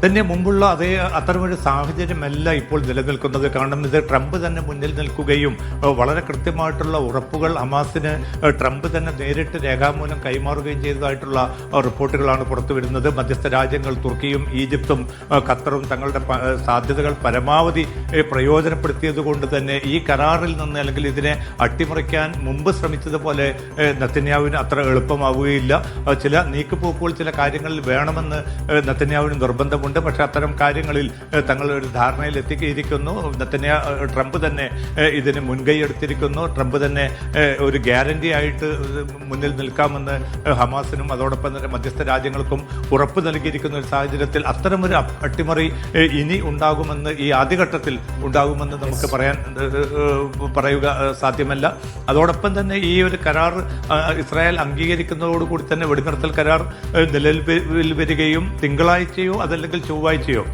തന്നെ മുമ്പുള്ള അത്തരമൊരു സാഹചര്യമല്ല ഇപ്പോൾ നിലനിൽക്കുന്നത്. കാരണം ഇത് ട്രംപ് തന്നെ മുന്നിൽ നിൽക്കുകയും വളരെ കൃത്യമായിട്ടുള്ള ഉറപ്പുകൾ ഹമാസിന് ട്രംപ് തന്നെ നേരിട്ട് രേഖാമൂലം കൈമാറുകയും ചെയ്തതായിട്ടുള്ള റിപ്പോർട്ടുകളാണ് പുറത്തുവരുന്നത്. മധ്യസ്ഥ രാജ്യങ്ങൾ തുർക്കിയും ഈജിപ്തും ഖത്തറും തങ്ങളുടെ സാധ്യതകൾ പരമാവധി പ്രയോജനപ്പെടുത്തിയത് കൊണ്ട് തന്നെ ഈ കരാറിൽ നിന്ന് അല്ലെങ്കിൽ ഇതിനെ അട്ടിമറിക്കാൻ മുമ്പ് ശ്രമിച്ചതുപോലെ നെതന്യാഹുവിന് അത്ര എളുപ്പമാവുകയില്ല. ചില നീക്കുപോക്കുകൾ ചില കാര്യങ്ങളിൽ വേണമെന്ന് നെതന്യാഹുവിന് നിർബന്ധമുണ്ട്. പക്ഷെ അത്തരം കാര്യങ്ങളിൽ തങ്ങൾ ഒരു ധാരണയിൽ എത്തിയിരിക്കുന്നു. ട്രംപ് തന്നെ ഇതിന് മുൻകൈ എടുത്തിരിക്കുന്നു. ട്രംപ് തന്നെ ഒരു ഗ്യാരണ്ടി ആയിട്ട് മുന്നിൽ നിൽക്കാമെന്ന് ഹമാസിനും അതോടൊപ്പം തന്നെ മധ്യസ്ഥ രാജ്യങ്ങൾക്കും ഉറപ്പ് നൽകിയിരിക്കുന്ന ഒരു സാഹചര്യത്തിൽ അത്തരമൊരു അട്ടിമറി ഇനി ഉണ്ടാകുമെന്ന് ഈ ആദ്യഘട്ടത്തിൽ ഉണ്ടാകുമെന്ന് നമുക്ക് പറയുക സാധ്യമല്ല. അതോടൊപ്പം തന്നെ ഈ ഒരു കരാർ ഇസ്രായേൽ അംഗീകരിക്കുന്നതോടുകൂടി തന്നെ വെടിനിർത്തൽ കരാർ നിലവിൽ വരികയും തിങ്കളാഴ്ചയോ അതല്ലെങ്കിൽ ചൊവ്വാഴ്ചയോ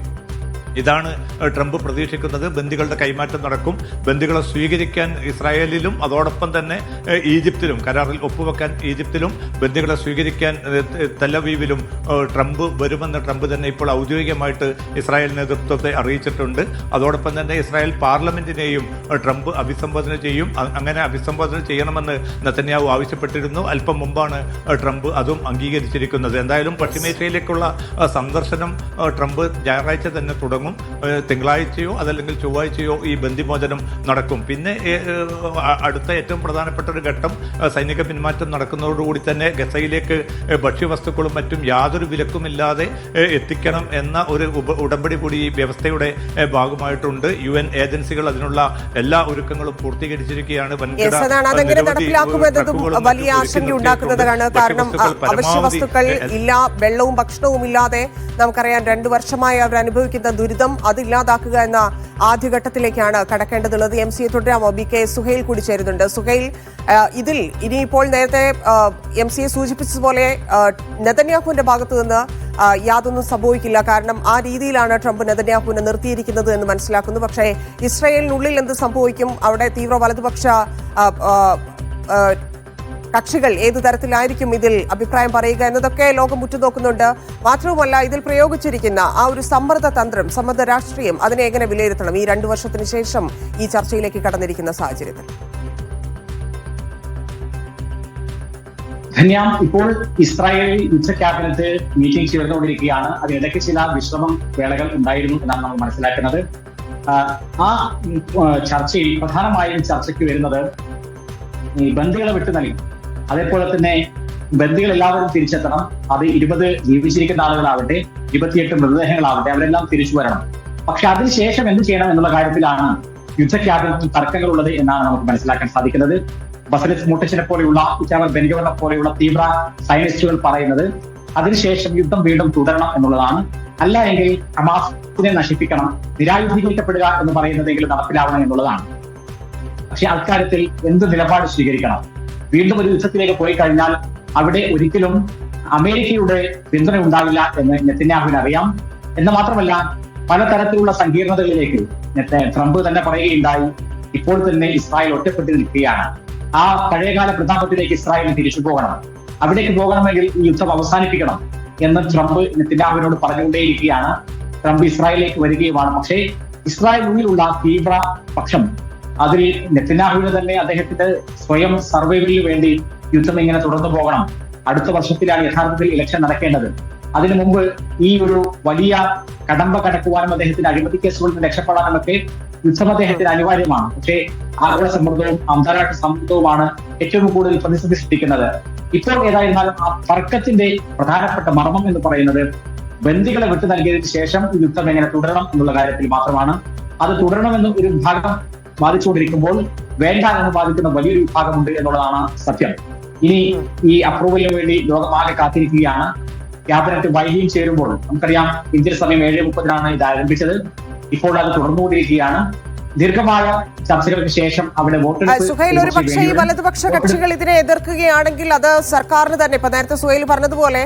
ഇതാണ് ട്രംപ് പ്രതീക്ഷിക്കുന്നത്. ബന്ദികളുടെ കൈമാറ്റം നടക്കും. ബന്ദികളെ സ്വീകരിക്കാൻ ഇസ്രായേലിലും അതോടൊപ്പം തന്നെ ഈജിപ്തിലും കരാറിൽ ഒപ്പുവെക്കാൻ ഈജിപ്തിലും ബന്ദികളെ സ്വീകരിക്കാൻ തെലവീവിലും ട്രംപ് വരുമെന്ന് ട്രംപ് തന്നെ ഇപ്പോൾ ഔദ്യോഗികമായിട്ട് ഇസ്രായേൽ നേതൃത്വത്തെ അറിയിച്ചിട്ടുണ്ട്. അതോടൊപ്പം തന്നെ ഇസ്രായേൽ പാർലമെന്റിനെയും ട്രംപ് അഭിസംബോധന ചെയ്യും. അങ്ങനെ അഭിസംബോധന ചെയ്യണമെന്ന് നെതന്യാഹു ആവശ്യപ്പെട്ടിരുന്നു. അല്പം മുമ്പാണ് ട്രംപ് അതും അംഗീകരിച്ചിരിക്കുന്നത്. എന്തായാലും പശ്ചിമേഷ്യയിലേക്കുള്ള സന്ദർശനം ട്രംപ് ഞായറാഴ്ച തന്നെ തുടങ്ങും. തിങ്കളാഴ്ചയോ അതല്ലെങ്കിൽ ചൊവ്വാഴ്ചയോ ഈ ബന്ദിമോചനം നടക്കും. പിന്നെ അടുത്ത ഏറ്റവും പ്രധാനപ്പെട്ട ഒരു ഘട്ടം സൈനിക പിന്മാറ്റം നടക്കുന്നതോടുകൂടി തന്നെ ഗസയിലേക്ക് ഭക്ഷ്യവസ്തുക്കളും മറ്റും യാതൊരു വിലക്കുമില്ലാതെ എത്തിക്കണം എന്ന ഒരു ഉടമ്പടി കൂടി ഈ വ്യവസ്ഥയുടെ ഭാഗമായിട്ടുണ്ട്. UN ഏജൻസികൾ അതിനുള്ള എല്ലാ ഒരുക്കങ്ങളും പൂർത്തീകരിച്ചിരിക്കുകയാണ്. വലിയ ആശങ്കയുണ്ടാക്കുന്നതാണ്. കാരണം അവശ്യ വസ്തുക്കൾ ഇല്ല, വെള്ളവും ഭക്ഷണവും ഇല്ലാതെ നമുക്കറിയാം 2 വർഷമായി അവർ അനുഭവിക്കുന്ന ദുരിതം അതില്ലാതാക്കുക എന്ന ആദ്യഘട്ടത്തിലേക്കാണ് കടക്കേണ്ടതുള്ളത്. MCA തുടരാമോ? BK സുഹൈൽ കൂടി ചേരുന്നുണ്ട്. സുഹൈൽ, ഇതിൽ ഇനിയിപ്പോൾ നേരത്തെ MCA സൂചിപ്പിച്ചതുപോലെ നെതന്യാഹുവിന്റെ ഭാഗത്തു നിന്ന് യാതൊന്നും സംഭവിക്കില്ല. കാരണം ആ രീതിയിലാണ് ട്രംപ് നെതന്യാഹുവിനെ നിർത്തിയിരിക്കുന്നത് എന്ന് മനസ്സിലാക്കുന്നു. പക്ഷേ ഇസ്രായേലിനുള്ളിൽ എന്ത് സംഭവിക്കും? അവിടെ തീവ്ര വലതുപക്ഷ കക്ഷികൾ ഏതു തരത്തിലായിരിക്കും ഇതിൽ അഭിപ്രായം പറയുക എന്നതൊക്കെ ലോകം ഉറ്റുനോക്കുന്നുണ്ട്. മാത്രവുമല്ല, ഇതിൽ പ്രയോഗിച്ചിരിക്കുന്ന ആ ഒരു സമ്മർദ്ദ തന്ത്രം, സമ്മർദ്ദ രാഷ്ട്രീയം, അതിനെ എങ്ങനെ വിലയിരുത്തണം ഈ 2 വർഷത്തിന് ശേഷം ഈ ചർച്ചയിലേക്ക് കടന്നിരിക്കുന്ന സാഹചര്യത്തിൽ? ധന്യ, ഇപ്പോൾ ഇസ്രായേൽ യുദ്ധ ക്യാബിനറ്റ് മീറ്റിംഗ് ചേർന്നുകൊണ്ടിരിക്കുകയാണ്. അതിനിടയ്ക്ക് ചില വിശ്രമം വേളകൾ ഉണ്ടായിരുന്നു എന്നാണ് നമ്മൾ മനസ്സിലാക്കുന്നത്. ആ ചർച്ചയിൽ പ്രധാനമായും ചർച്ചയ്ക്ക് വരുന്നത് ഈ ബന്ദികളെ വിട്ടു നൽകി, അതേപോലെ തന്നെ ബന്ദികൾ എല്ലാവരും തിരിച്ചെത്തണം. അത് 20 ജീവിച്ചിരിക്കുന്ന ആളുകളാവട്ടെ, 28 മൃതദേഹങ്ങളാവട്ടെ, അവരെല്ലാം തിരിച്ചു വരണം. പക്ഷെ അതിനുശേഷം എന്ത് ചെയ്യണം എന്നുള്ള കാര്യത്തിലാണ് യുദ്ധ ക്യാബിനറ്റിൽ തർക്കങ്ങളുള്ളത് എന്നാണ് നമുക്ക് മനസ്സിലാക്കാൻ സാധിക്കുന്നത്. ബസലിസ് സ്മോട്രിച്ചിനെ പോലെയുള്ള ഇറ്റാമർ ബെൻഗവറിനെ പോലെയുള്ള തീവ്ര സയനിസ്റ്റുകൾ പറയുന്നത് അതിനുശേഷം യുദ്ധം വീണ്ടും തുടരണം എന്നുള്ളതാണ്. അല്ല എങ്കിൽ ഹമാസിനെ നശിപ്പിക്കണം, നിരായുധീകരിക്കപ്പെടുക എന്ന് പറയുന്നതെങ്കിലും നടപ്പിലാവണം എന്നുള്ളതാണ്. പക്ഷെ അക്കാര്യത്തിൽ എന്ത് നിലപാട് സ്വീകരിക്കണം? വീണ്ടും ഒരു യുദ്ധത്തിലേക്ക് പോയി കഴിഞ്ഞാൽ അവിടെ ഒരിക്കലും അമേരിക്കയുടെ പിന്തുണ ഉണ്ടാവില്ല എന്ന് നെതന്യാഹുവിന് അറിയാം. എന്ന് മാത്രമല്ല, പലതരത്തിലുള്ള സങ്കീർണതകളിലേക്ക് ട്രംപ് തന്നെ പറയുകയുണ്ടായി. ഇപ്പോൾ തന്നെ ഇസ്രായേൽ ഒറ്റപ്പെട്ട് നിൽക്കുകയാണ്. ആ പഴയകാല പ്രതാപത്തിലേക്ക് ഇസ്രായേലിന് തിരിച്ചു പോകണം. അവിടേക്ക് പോകണമെങ്കിൽ ഈ യുദ്ധം അവസാനിപ്പിക്കണം എന്ന് ട്രംപ് നെതന്യാഹുവിനോട് പറഞ്ഞുകൊണ്ടേയിരിക്കുകയാണ്. ട്രംപ് ഇസ്രായേലിലേക്ക് വരികയുമാണ്. പക്ഷേ ഇസ്രായേലിനുള്ളിലുള്ള തീവ്ര പക്ഷം അതിൽ നെതന്യാഹുവിന് തന്നെ അദ്ദേഹത്തിന്റെ സ്വയം സർവൈവലിന് വേണ്ടി യുദ്ധം ഇങ്ങനെ തുടർന്നു പോകണം. അടുത്ത വർഷത്തിലാണ് യഥാർത്ഥത്തിൽ ഇലക്ഷൻ നടക്കേണ്ടത്. അതിനു മുമ്പ് ഈ ഒരു വലിയ കടമ്പ കടക്കുവാനും അദ്ദേഹത്തിന്റെ അഴിമതി കേസുകളിൽ നിന്ന് രക്ഷപ്പെടാനുമൊക്കെ യുദ്ധം അദ്ദേഹത്തിന് അനിവാര്യമാണ്. പക്ഷേ ആഗോള സമ്മർദ്ദവും അന്താരാഷ്ട്ര സമ്മർദ്ദവുമാണ് ഏറ്റവും കൂടുതൽ പ്രതിസന്ധി സൃഷ്ടിക്കുന്നത്. ഇപ്പോൾ ഏതായിരുന്നാലും ആ തർക്കത്തിന്റെ പ്രധാനപ്പെട്ട മർമ്മം എന്ന് പറയുന്നത് ബന്ദികളെ വിട്ടു നൽകിയതിനു ശേഷം ഈ യുദ്ധം എങ്ങനെ തുടരണം എന്നുള്ള കാര്യത്തിൽ മാത്രമാണ്. അത് തുടരണമെന്ന് ഒരു വിഭാഗം വാദിച്ചുകൊണ്ടിരിക്കുമ്പോൾ വേണ്ട എന്ന് വാദിക്കുന്ന വലിയൊരു വിഭാഗമുണ്ട് എന്നുള്ളതാണ് സത്യം. ഇനി ഈ അപ്രൂവലിന് വേണ്ടി ലോകമാകെ കാത്തിരിക്കുകയാണ്. ക്യാബിനറ്റ് വൈകിയും ചേരുമ്പോൾ നമുക്കറിയാം ഇന്ത്യൻ സമയം 7:30 ഇത് ആരംഭിച്ചത്. ഇപ്പോൾ അത് തുടർന്നുകൊണ്ടിരിക്കുകയാണ്. ദീർഘമായ ചർച്ചകൾക്ക് ശേഷം അവിടെ വോട്ടെടുപ്പ്. സുഹൈൽ, ഒരു പക്ഷേ ഈ വലതുപക്ഷ കക്ഷികൾ ഇതിനെ എതിർക്കുകയാണെങ്കിൽ അത് സർക്കാരിന് തന്നെ, ഇപ്പൊ നേരത്തെ സുഹൈൽ പറഞ്ഞതുപോലെ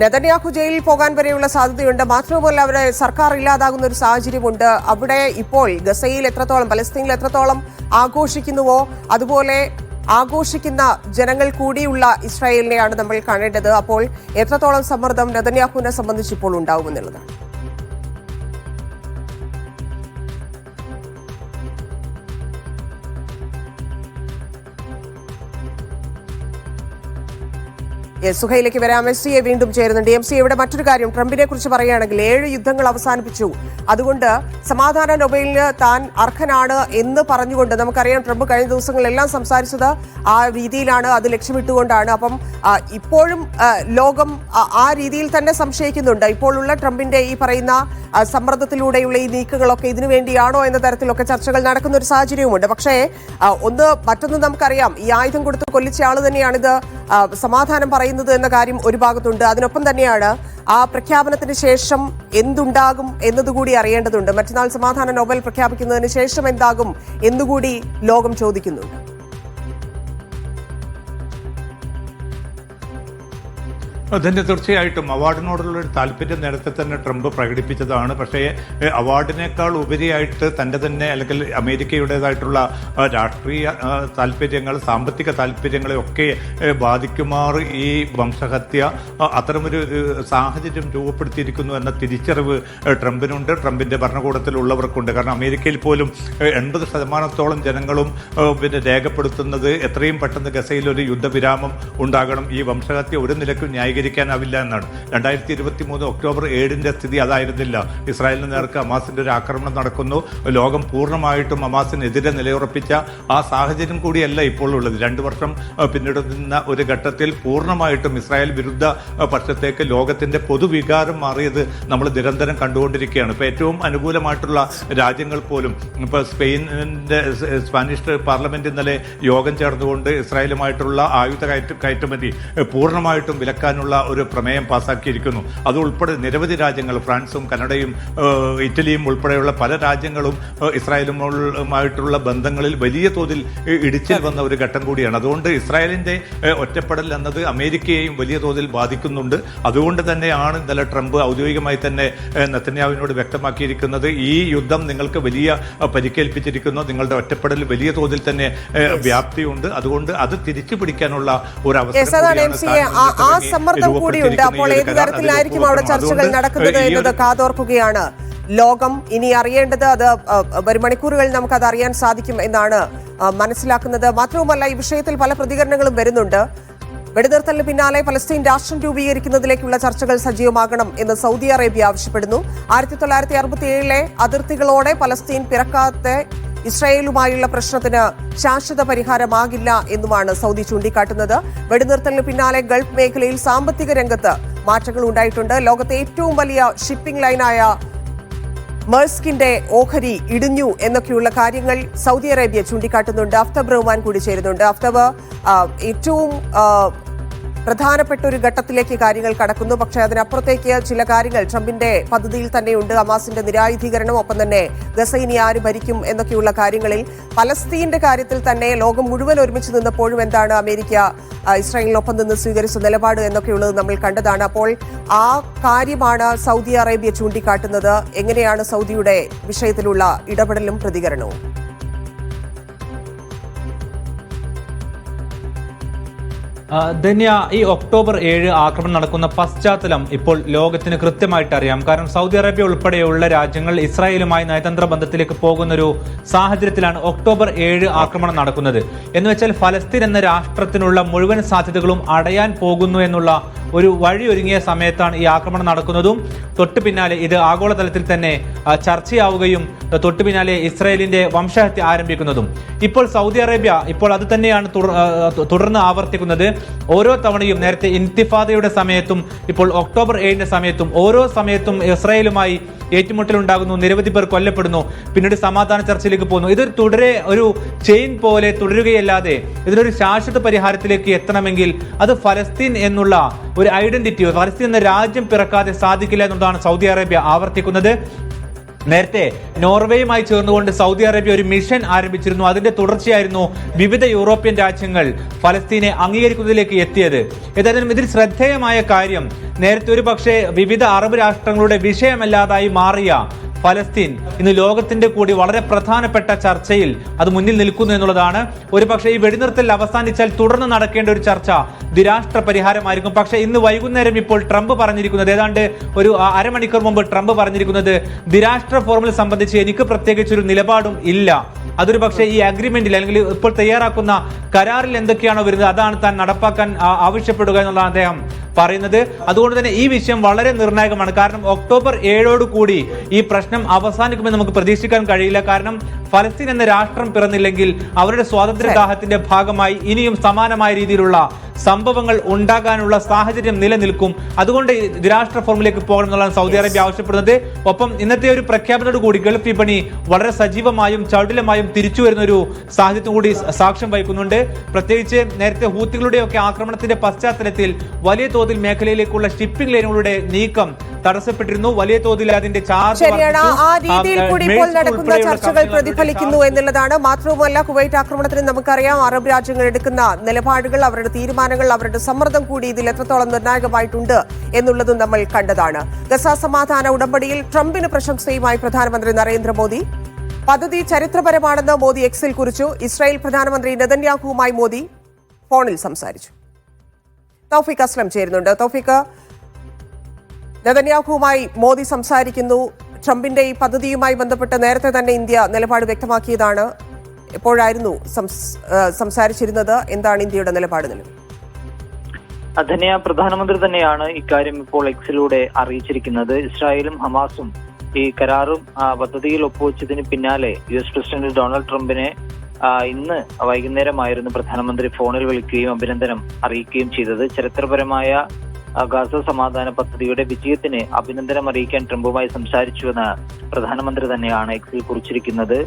നെതന്യാഹു ജയിലിൽ പോകാൻ വരെയുള്ള സാധ്യതയുണ്ട്. മാത്രവുമല്ല, അവരെ സർക്കാർ ഇല്ലാതാകുന്ന ഒരു സാഹചര്യമുണ്ട്. അവിടെ ഇപ്പോൾ ഗസയിൽ എത്രത്തോളം, പലസ്തീനിൽ എത്രത്തോളം ആഘോഷിക്കുന്നുവോ അതുപോലെ ആഘോഷിക്കുന്ന ജനങ്ങൾ കൂടിയുള്ള ഇസ്രായേലിനെയാണ് നമ്മൾ കാണേണ്ടത്. അപ്പോൾ എത്രത്തോളം സമ്മർദ്ദം നെതന്യാഹുവിനെ സംബന്ധിച്ച് ഇപ്പോൾ ഉണ്ടാവുമെന്നുള്ളതാണ്. സുഹൈലേക്ക് വരാം. MCA വീണ്ടും ചേരുന്നുണ്ട്. MCA, ഇവിടെ മറ്റൊരു കാര്യം ട്രംപിനെ കുറിച്ച് പറയുകയാണെങ്കിൽ 7 യുദ്ധങ്ങൾ അവസാനിപ്പിച്ചു, അതുകൊണ്ട് സമാധാന നൊബേലിന് താൻ അർഹനാണ് എന്ന് പറഞ്ഞുകൊണ്ട് നമുക്കറിയാം ട്രംപ് കഴിഞ്ഞ ദിവസങ്ങളിലെല്ലാം സംസാരിച്ചത് ആ രീതിയിലാണ്, അത് ലക്ഷ്യമിട്ടുകൊണ്ടാണ്. അപ്പം ഇപ്പോഴും ലോകം ആ രീതിയിൽ തന്നെ സംശയിക്കുന്നുണ്ട്. ഇപ്പോഴുള്ള ട്രംപിന്റെ ഈ പറയുന്ന സമ്മർദ്ദത്തിലൂടെയുള്ള ഈ നീക്കുകളൊക്കെ ഇതിനു വേണ്ടിയാണോ എന്ന തരത്തിലൊക്കെ ചർച്ചകൾ നടക്കുന്ന ഒരു സാഹചര്യവുമുണ്ട്. പക്ഷേ മറ്റൊന്ന് നമുക്കറിയാം, ഈ ആയുധം കൊടുത്ത് കൊല്ലിച്ച ആള് തന്നെയാണിത് സമാധാനം പറയുന്നത് എന്ന കാര്യം ഒരു ഭാഗത്തുണ്ട്. അതിനൊപ്പം തന്നെയാണ് ആ പ്രഖ്യാപനത്തിന് ശേഷം എന്തുണ്ടാകും എന്നതുകൂടി അറിയേണ്ടതുണ്ട്. മറ്റന്നാൾ സമാധാന നോബൽ പ്രഖ്യാപിക്കുന്നതിന് ശേഷം എന്താകും എന്നുകൂടി ലോകം ചോദിക്കുന്നുണ്ട്. അതിൻ്റെ തീർച്ചയായിട്ടും അവാർഡിനോടുള്ള ഒരു താല്പര്യം നേരത്തെ തന്നെ ട്രംപ് പ്രകടിപ്പിച്ചതാണ്. പക്ഷേ അവാർഡിനേക്കാൾ ഉപരിയായിട്ട് തൻ്റെ തന്നെ അല്ലെങ്കിൽ അമേരിക്കയുടേതായിട്ടുള്ള രാഷ്ട്രീയ താല്പര്യങ്ങൾ, സാമ്പത്തിക താല്പര്യങ്ങളെ ഒക്കെ ബാധിക്കുമാറ് ഈ വംശഹത്യ അത്തരമൊരു സാഹചര്യം രൂപപ്പെടുത്തിയിരിക്കുന്നു എന്ന തിരിച്ചറിവ് ട്രംപിനുണ്ട്, ട്രംപിൻ്റെ ഭരണകൂടത്തിലുള്ളവർക്കുണ്ട്. കാരണം അമേരിക്കയിൽ പോലും 80% ജനങ്ങളും രേഖപ്പെടുത്തുന്നത് എത്രയും പെട്ടെന്ന് ഗസയിൽ ഒരു യുദ്ധവിരാമം ഉണ്ടാകണം, ഈ വംശഹത്യ ഒരു നിലയ്ക്കും ന്യായീകരിക്കാനാവില്ല എന്നാണ്. 2023 ഒക്ടോബർ 7 സ്ഥിതി അതായിരുന്നില്ല. ഇസ്രായേലിന് നേർക്ക് ഹമാസിന്റെ ഒരു ആക്രമണം നടക്കുന്നു, ലോകം പൂർണ്ണമായിട്ടും ഹമാസിനെതിരെ നിലയുറപ്പിച്ച ആ സാഹചര്യം കൂടിയല്ല ഇപ്പോൾ ഉള്ളത്. 2 വർഷം പിന്നിടുന്ന ഒരു ഘട്ടത്തിൽ പൂർണ്ണമായിട്ടും ഇസ്രായേൽ വിരുദ്ധ പക്ഷത്തേക്ക് ലോകത്തിന്റെ പൊതുവികാരം മാറിയത് നമ്മൾ നിരന്തരം കണ്ടുകൊണ്ടിരിക്കുകയാണ്. ഇപ്പോൾ ഏറ്റവും അനുകൂലമായിട്ടുള്ള രാജ്യങ്ങൾ പോലും ഇപ്പോൾ സ്പാനിഷ് പാർലമെന്റ് ഇന്നലെ യോഗം ചേർന്നുകൊണ്ട് ഇസ്രായേലുമായിട്ടുള്ള ആയുധ കയറ്റുമതി പൂർണ്ണമായിട്ടും വിലക്കാനുള്ള ഒരു പ്രമേയം പാസാക്കിയിരിക്കുന്നു. അതുൾപ്പെടെ നിരവധി രാജ്യങ്ങൾ, ഫ്രാൻസും കനഡയും ഇറ്റലിയും ഉൾപ്പെടെയുള്ള പല രാജ്യങ്ങളും ഇസ്രായേലുമായിട്ടുള്ള ബന്ധങ്ങളിൽ വലിയ തോതിൽ ഇടിച്ചിൽ വന്ന ഒരു ഘട്ടം കൂടിയാണ്. അതുകൊണ്ട് ഇസ്രായേലിന്റെ ഒറ്റപ്പെടൽ എന്നത് അമേരിക്കയെയും വലിയ തോതിൽ ബാധിക്കുന്നുണ്ട്. അതുകൊണ്ട് തന്നെയാണ് ഇന്നലെ ട്രംപ് ഔദ്യോഗികമായി തന്നെ നെതന്യാഹുവിനോട് വ്യക്തമാക്കിയിരിക്കുന്നത്, ഈ യുദ്ധം നിങ്ങൾക്ക് വലിയ പരിക്കേൽപ്പിച്ചിരിക്കുന്നു, നിങ്ങളുടെ ഒറ്റപ്പെടൽ വലിയ തോതിൽ തന്നെ വ്യാപ്തിയുണ്ട്, അതുകൊണ്ട് അത് തിരിച്ചു പിടിക്കാനുള്ള ഒരു അവസരം സമ്മർദ്ദം കൂടിയുണ്ട്. അപ്പോൾ ഏത് തരത്തിലായിരിക്കും അവിടെ ചർച്ചകൾ നടക്കുന്നത് എന്നത് കാതോർക്കുകയാണ് ലോകം. ഇനി അറിയേണ്ടത്, അത് വരും മണിക്കൂറുകളിൽ നമുക്ക് അത് അറിയാൻ സാധിക്കും എന്നാണ് മനസ്സിലാക്കുന്നത്. മാത്രവുമല്ല, ഈ വിഷയത്തിൽ പല പ്രതികരണങ്ങളും വരുന്നുണ്ട്. വെടിനിർത്തലിന് പിന്നാലെ പലസ്തീൻ രാഷ്ട്രം രൂപീകരിക്കുന്നതിലേക്കുള്ള ചർച്ചകൾ സജീവമാകണം എന്ന് സൗദി അറേബ്യ ആവശ്യപ്പെടുന്നു. 1967 അതിർത്തികളോടെ പലസ്തീൻ പിറക്കാത്ത ഇസ്രായേലുമായുള്ള പ്രശ്നത്തിന് ശാശ്വത പരിഹാരമാകില്ല എന്നുമാണ് സൗദി ചൂണ്ടിക്കാട്ടുന്നത്. വെടിനിർത്തലിന് പിന്നാലെ ഗൾഫ് മേഖലയിൽ സാമ്പത്തിക രംഗത്ത് മാറ്റങ്ങൾ ഉണ്ടായിട്ടുണ്ട്. ലോകത്തെ ഏറ്റവും വലിയ ഷിപ്പിംഗ് ലൈനായ മെർസ്കിന്റെ ഓഹരി ഇടിഞ്ഞു എന്നൊക്കെയുള്ള കാര്യങ്ങൾ സൗദി അറേബ്യ ചൂണ്ടിക്കാട്ടുന്നുണ്ട്. അഫ്തബ് റഹ്മാൻ കൂടി ചേരുന്നുണ്ട്. അഫ്തബ്, ഏറ്റവും പ്രധാനപ്പെട്ട ഒരു ഘട്ടത്തിലേക്ക് കാര്യങ്ങൾ കടക്കുന്നു. പക്ഷേ അതിനപ്പുറത്തേക്ക് ചില കാര്യങ്ങൾ ട്രംപിന്റെ പദ്ധതിയിൽ തന്നെയുണ്ട്. ഹമാസിന്റെ നിരായുധീകരണം, ഒപ്പം തന്നെ ഗസ ഇനി ആര് ഭരിക്കും എന്നൊക്കെയുള്ള കാര്യങ്ങളിൽ പലസ്തീന്റെ കാര്യത്തിൽ തന്നെ ലോകം മുഴുവൻ ഒരുമിച്ച് നിന്നപ്പോഴും എന്താണ് അമേരിക്ക ഇസ്രായേലിനൊപ്പം നിന്ന് സ്വീകരിച്ച നിലപാട് എന്നൊക്കെയുള്ളത് നമ്മൾ കണ്ടതാണ്. അപ്പോൾ ആ കാര്യമാണ് സൗദി അറേബ്യ ചൂണ്ടിക്കാട്ടുന്നത്. എങ്ങനെയാണ് സൗദിയുടെ വിഷയത്തിലുള്ള ഇടപെടലും പ്രതികരണവും? ധന്യ, ഈ ഒക്ടോബർ 7 ആക്രമണം നടക്കുന്ന പശ്ചാത്തലം ഇപ്പോൾ ലോകത്തിന് കൃത്യമായിട്ട് അറിയാം. കാരണം സൗദി അറേബ്യ ഉൾപ്പെടെയുള്ള രാജ്യങ്ങൾ ഇസ്രായേലുമായി നയതന്ത്ര ബന്ധത്തിലേക്ക് പോകുന്നൊരു സാഹചര്യത്തിലാണ് ഒക്ടോബർ 7 ആക്രമണം നടക്കുന്നത്. എന്ന് വെച്ചാൽ ഫലസ്തീൻ എന്ന രാഷ്ട്രത്തിനുള്ള മുഴുവൻ സാധ്യതകളും അടയാൻ പോകുന്നു എന്നുള്ള ഒരു വഴി ഒരുങ്ങിയ സമയത്താണ് ഈ ആക്രമണം നടക്കുന്നതും തൊട്ടു പിന്നാലെ ഇത് ആഗോളതലത്തിൽ തന്നെ ചർച്ചയാവുകയും തൊട്ടു പിന്നാലെ ഇസ്രായേലിന്റെ വംശഹത്യ ആരംഭിക്കുന്നതും. ഇപ്പോൾ സൗദി അറേബ്യ ഇപ്പോൾ അത് തന്നെയാണ് തുടർന്ന് ആവർത്തിക്കുന്നത്. ഓരോ തവണയും, നേരത്തെ ഇൻതിഫാദയുടെ സമയത്തും ഇപ്പോൾ ഒക്ടോബർ 7 സമയത്തും, ഓരോ സമയത്തും ഇസ്രായേലുമായി ഏറ്റുമുട്ടലുണ്ടാകുന്നു, നിരവധി പേർ കൊല്ലപ്പെടുന്നു, പിന്നീട് സമാധാന ചർച്ചയിലേക്ക് പോകുന്നു. ഇത് ഒരു ചെയിൻ പോലെ തുടരുകയല്ലാതെ ഇതിനൊരു ശാശ്വത പരിഹാരത്തിലേക്ക് എത്തണമെങ്കിൽ അത് ഫലസ്തീൻ എന്നുള്ള ഒരു ഐഡന്റിറ്റി, ഫലസ്തീൻ എന്ന രാജ്യം പിറക്കാതെ സാധിക്കില്ല എന്നുള്ളതാണ് സൗദി അറേബ്യ ആവർത്തിക്കുന്നത്. നേരത്തെ നോർവേയുമായി ചേർന്നുകൊണ്ട് സൗദി അറേബ്യ ഒരു മിഷൻ ആരംഭിച്ചിരുന്നു. അതിന്റെ തുടർച്ചയായിരുന്നു വിവിധ യൂറോപ്യൻ രാജ്യങ്ങൾ ഫലസ്തീനെ അംഗീകരിക്കുന്നതിലേക്ക് എത്തിയത്. ഏതായാലും ഇതിൽ ശ്രദ്ധേയമായ കാര്യം, നേരത്തെ ഒരു പക്ഷേ വിവിധ അറബ് രാഷ്ട്രങ്ങളുടെ വിഷയമല്ലാതായി മാറിയ ഫലസ്തീൻ ഇന്ന് ലോകത്തിന്റെ കൂടി വളരെ പ്രധാനപ്പെട്ട ചർച്ചയിൽ അത് മുന്നിൽ നിൽക്കുന്നു എന്നുള്ളതാണ്. ഒരു പക്ഷേ ഈ വെടിനിർത്തൽ അവസാനിച്ചാൽ തുടർന്ന് നടക്കേണ്ട ഒരു ചർച്ച ദ്വിരാഷ്ട്ര പരിഹാരമായിരിക്കും. പക്ഷേ ഇന്ന് വൈകുന്നേരം ഇപ്പോൾ ട്രംപ് പറഞ്ഞിരിക്കുന്നത്, ഏതാണ്ട് ഒരു അരമണിക്കൂർ മുമ്പ് ട്രംപ് പറഞ്ഞിരിക്കുന്നത്, ദ്വിരാഷ്ട്ര ഫോർമുല സംബന്ധിച്ച് എനിക്ക് പ്രത്യേകിച്ചൊരു നിലപാടും ഇല്ല. അതൊരു പക്ഷേ ഈ അഗ്രിമെന്റിൽ അല്ലെങ്കിൽ ഇപ്പോൾ തയ്യാറാക്കുന്ന കരാറിൽ എന്തൊക്കെയാണോ വരുന്നത് അതാണ് താൻ നടപ്പാക്കാൻ ആവശ്യപ്പെടുക എന്നുള്ളതാണ് അദ്ദേഹം പറയുന്നത്. അതുകൊണ്ട് തന്നെ ഈ വിഷയം വളരെ നിർണായകമാണ്. കാരണം ഒക്ടോബർ 7 കൂടി ഈ പ്രശ്നം അവസാനിക്കുമെന്ന് നമുക്ക് പ്രതീക്ഷിക്കാൻ കഴിയില്ല. കാരണം ഫലസ്തീൻ എന്ന രാഷ്ട്രം പിറന്നില്ലെങ്കിൽ അവരുടെ സ്വാതന്ത്ര്യദാഹത്തിന്റെ ഭാഗമായി ഇനിയും സമാനമായ രീതിയിലുള്ള സംഭവങ്ങൾ ഉണ്ടാകാനുള്ള സാഹചര്യം നിലനിൽക്കും. അതുകൊണ്ട് ദ്വിരാഷ്ട്ര ഫോർമുലേക്ക് പോകണം എന്നുള്ളതാണ് സൗദി അറേബ്യ ആവശ്യപ്പെടുന്നത്. ഒപ്പം ഇന്നത്തെ ഒരു പ്രഖ്യാപനത്തോടു കൂടി ഗൾഫ് വിപണി വളരെ സജീവമായും ചടുലമായും തിരിച്ചു വരുന്ന ഒരു സാഹചര്യം കൂടി സാക്ഷ്യം വഹിക്കുന്നുണ്ട്. പ്രത്യേകിച്ച് നേരത്തെ ഹൂത്തികളുടെയൊക്കെ ആക്രമണത്തിന്റെ പശ്ചാത്തലത്തിൽ വലിയ തോതിൽ മേഖലയിലേക്കുള്ള ഷിപ്പിംഗ് ലൈനുകളുടെ നീക്കം തടസ്സപ്പെട്ടിരുന്നു. വലിയ തോതിൽ അതിന്റെ ചാർജ് ശരിയാണ്. ആ രീതിയിൽ കൂടി ഇപ്പോൾ നടക്കുന്ന ചർച്ചകൾ പ്രതിഫലിക്കുന്നു എന്നുള്ളതാണ്. മാത്രവുമല്ല, കുവൈറ്റ് ആക്രമണത്തിന് നമുക്കറിയാം അറബ് രാജ്യങ്ങൾ എടുക്കുന്ന നിലപാടുകൾ, അവരുടെ തീരുമാനങ്ങൾ, അവരുടെ സമ്മർദ്ദം കൂടി ഇതിൽ എത്രത്തോളം നിർണായകമായിട്ടുണ്ട് എന്നുള്ളതും നമ്മൾ കണ്ടതാണ്. ഗസ സമാധാന ഉടമ്പടിയിൽ ട്രംപിന് പ്രശംസയുമായി പ്രധാനമന്ത്രി നരേന്ദ്രമോദി. പദ്ധതി ചരിത്രപരമാണെന്ന് മോദി എക്സിൽ കുറിച്ചു. ഇസ്രായേൽ പ്രധാനമന്ത്രി നെതന്യാഹുവുമായി മോദി ഫോണിൽ സംസാരിച്ചു. തൗഫീഖ് അസ്ലം ചേരുന്നുണ്ട്. തൗഫീഖ്, നെതന്യാഹുവുമായി മോദി സംസാരിക്കുന്നു. ട്രംപിന്റെ ഈ പദ്ധതിയുമായി ബന്ധപ്പെട്ട് നേരത്തെ തന്നെ ഇന്ത്യ നിലപാട് വ്യക്തമാക്കിയതാണ്. എപ്പോഴായിരുന്നു സംസാരിച്ചിരുന്നത്? എന്താണ് ഇന്ത്യയുടെ നിലപാട്? ധന്യ, പ്രധാനമന്ത്രി തന്നെയാണ് ഇക്കാര്യം ഇപ്പോൾ എക്സിലൂടെ അറിയിച്ചിരിക്കുന്നത്. ഇസ്രായേലും ഹമാസും ഈ കരാറും പദ്ധതിയിൽ ഒപ്പുവെച്ചതിന് പിന്നാലെ US പ്രസിഡന്റ് ഡൊണാൾഡ് ട്രംപിനെ ഇന്ന് വൈകുന്നേരമായിരുന്നു പ്രധാനമന്ത്രി ഫോണിൽ വിളിക്കുകയും അഭിനന്ദനം അറിയിക്കുകയും ചെയ്തത്. ചരിത്രപരമായ ഗാസ സമാധാന പദ്ധതിയുടെ വിജയത്തിന് അഭിനന്ദനം അറിയിക്കാൻ ട്രംപുമായി സംസാരിച്ചുവെന്ന് പ്രധാനമന്ത്രി തന്നെയാണ് എക്സിൽ കുറിച്ചിരിക്കുന്നത്.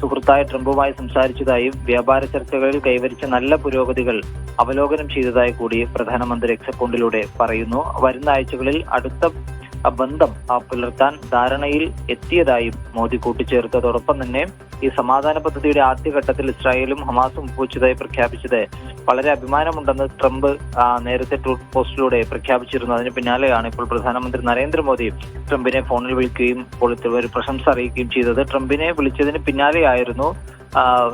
സുഹൃത്തായ ട്രംപുമായി സംസാരിച്ചതായും വ്യാപാര ചർച്ചകളിൽ കൈവരിച്ച നല്ല പുരോഗതികൾ അവലോകനം ചെയ്തതായി കൂടി പ്രധാനമന്ത്രി എക്സ് അക്കൗണ്ടിലൂടെ പറയുന്നു. വരുന്ന ആഴ്ചകളിൽ അടുത്ത ബന്ധം പുലർത്താൻ ധാരണയിൽ എത്തിയതായും മോദി കൂട്ടിച്ചേർത്തു. അതോടൊപ്പം തന്നെ ഈ സമാധാന പദ്ധതിയുടെ ആദ്യഘട്ടത്തിൽ ഇസ്രായേലും ഹമാസും ഒപ്പുവെച്ചതായി പ്രഖ്യാപിച്ചത് വളരെ അഭിമാനമുണ്ടെന്ന് ട്രംപ് നേരത്തെ ട്രൂത്ത് പോസ്റ്റിലൂടെ പ്രഖ്യാപിച്ചിരുന്നു. അതിന് പിന്നാലെയാണ് ഇപ്പോൾ പ്രധാനമന്ത്രി നരേന്ദ്രമോദി ട്രംപിനെ ഫോണിൽ വിളിക്കുകയും ഇപ്പോൾ ഒരു പ്രശംസ അറിയിക്കുകയും ചെയ്തത്. ട്രംപിനെ വിളിച്ചതിന് പിന്നാലെയായിരുന്നു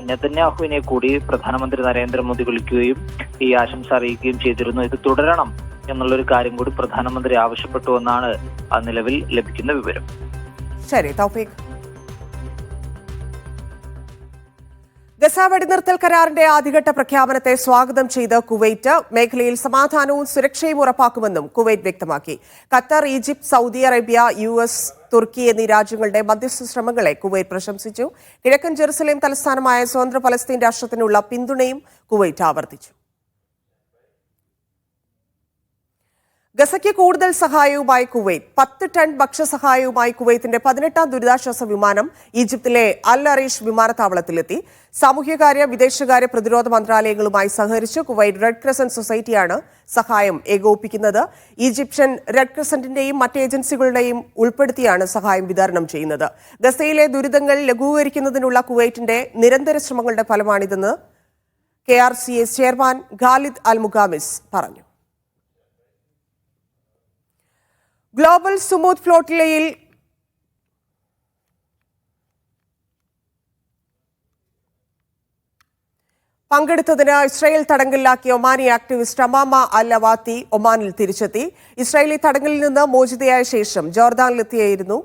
നെതന്യാഹുവിനെ കൂടി പ്രധാനമന്ത്രി നരേന്ദ്രമോദി വിളിക്കുകയും ഈ ആശംസ അറിയിക്കുകയും ചെയ്തിരുന്നു. ഇത് തുടരണം എന്നുള്ളൊരു കാര്യം കൂടി പ്രധാനമന്ത്രി ആവശ്യപ്പെട്ടുവെന്നാണ് നിലവിൽ ലഭിക്കുന്ന വിവരം. ശരി തൗഫീഖ്. ഗസ വെടിനിർത്തൽ കരാറിന്റെ ആദ്യഘട്ട പ്രഖ്യാപനത്തെ സ്വാഗതം ചെയ്ത് കുവൈറ്റ് മേഖലയിൽ സമാധാനവും സുരക്ഷയും ഉറപ്പാക്കുമെന്നും കുവൈറ്റ് വ്യക്തമാക്കി. Qatar, Egypt, Saudi Arabia, US, തുർക്കി എന്നീ രാജ്യങ്ങളുടെ മധ്യസ്ഥ ശ്രമങ്ങളെ കുവൈറ്റ് പ്രശംസിച്ചു. കിഴക്കൻ ജെറുസലേം തലസ്ഥാനമായ സ്വതന്ത്ര പലസ്തീൻ രാഷ്ട്രത്തിനുള്ള പിന്തുണയും കുവൈറ്റ് ആവർത്തിച്ചു. ഗസയ്ക്ക് കൂടുതൽ സഹായവുമായി കുവൈറ്റ്. 10 ടൺ ഭക്ഷ്യസഹായവുമായി കുവൈത്തിന്റെ 18ാം ദുരിതാശ്വാസ വിമാനം ഈജിപ്തിലെ അൽ അറീഷ് വിമാനത്താവളത്തിലെത്തി. സാമൂഹ്യകാര്യ, വിദേശകാര്യ, പ്രതിരോധ മന്ത്രാലയങ്ങളുമായി സഹകരിച്ച് കുവൈറ്റ് റെഡ് ക്രസന്റ് സൊസൈറ്റിയാണ് സഹായം ഏകോപിപ്പിക്കുന്നത്. ഈജിപ്ഷ്യൻ റെഡ് ക്രസന്റിന്റെയും മറ്റ് ഏജൻസികളുടെയും ഉൾപ്പെടുത്തിയാണ് സഹായം വിതരണം ചെയ്യുന്നത്. ഗസയിലെ ദുരിതങ്ങൾ ലഘൂകരിക്കുന്നതിനുള്ള കുവൈറ്റിന്റെ നിരന്തര ശ്രമങ്ങളുടെ ഫലമാണിതെന്ന് KRCA ചെയർമാൻ ഖാലിദ് അൽ മുഖാമിസ് പറഞ്ഞു. ഗ്ലോബൽ സുമൂത്ത് ഫ്ലോട്ടിലയിൽ പങ്കെടുത്തതിന് ഇസ്രായേൽ തടങ്കലിലാക്കിയ ഒമാനി ആക്ടിവിസ്റ്റ് അമാമ അൽ ലവാത്തി ഒമാനിൽ തിരിച്ചെത്തി. ഇസ്രായേലി തടങ്കലിൽ നിന്ന് മോചിതയായ ശേഷം ജോർദാനിലെത്തിയായിരുന്നു.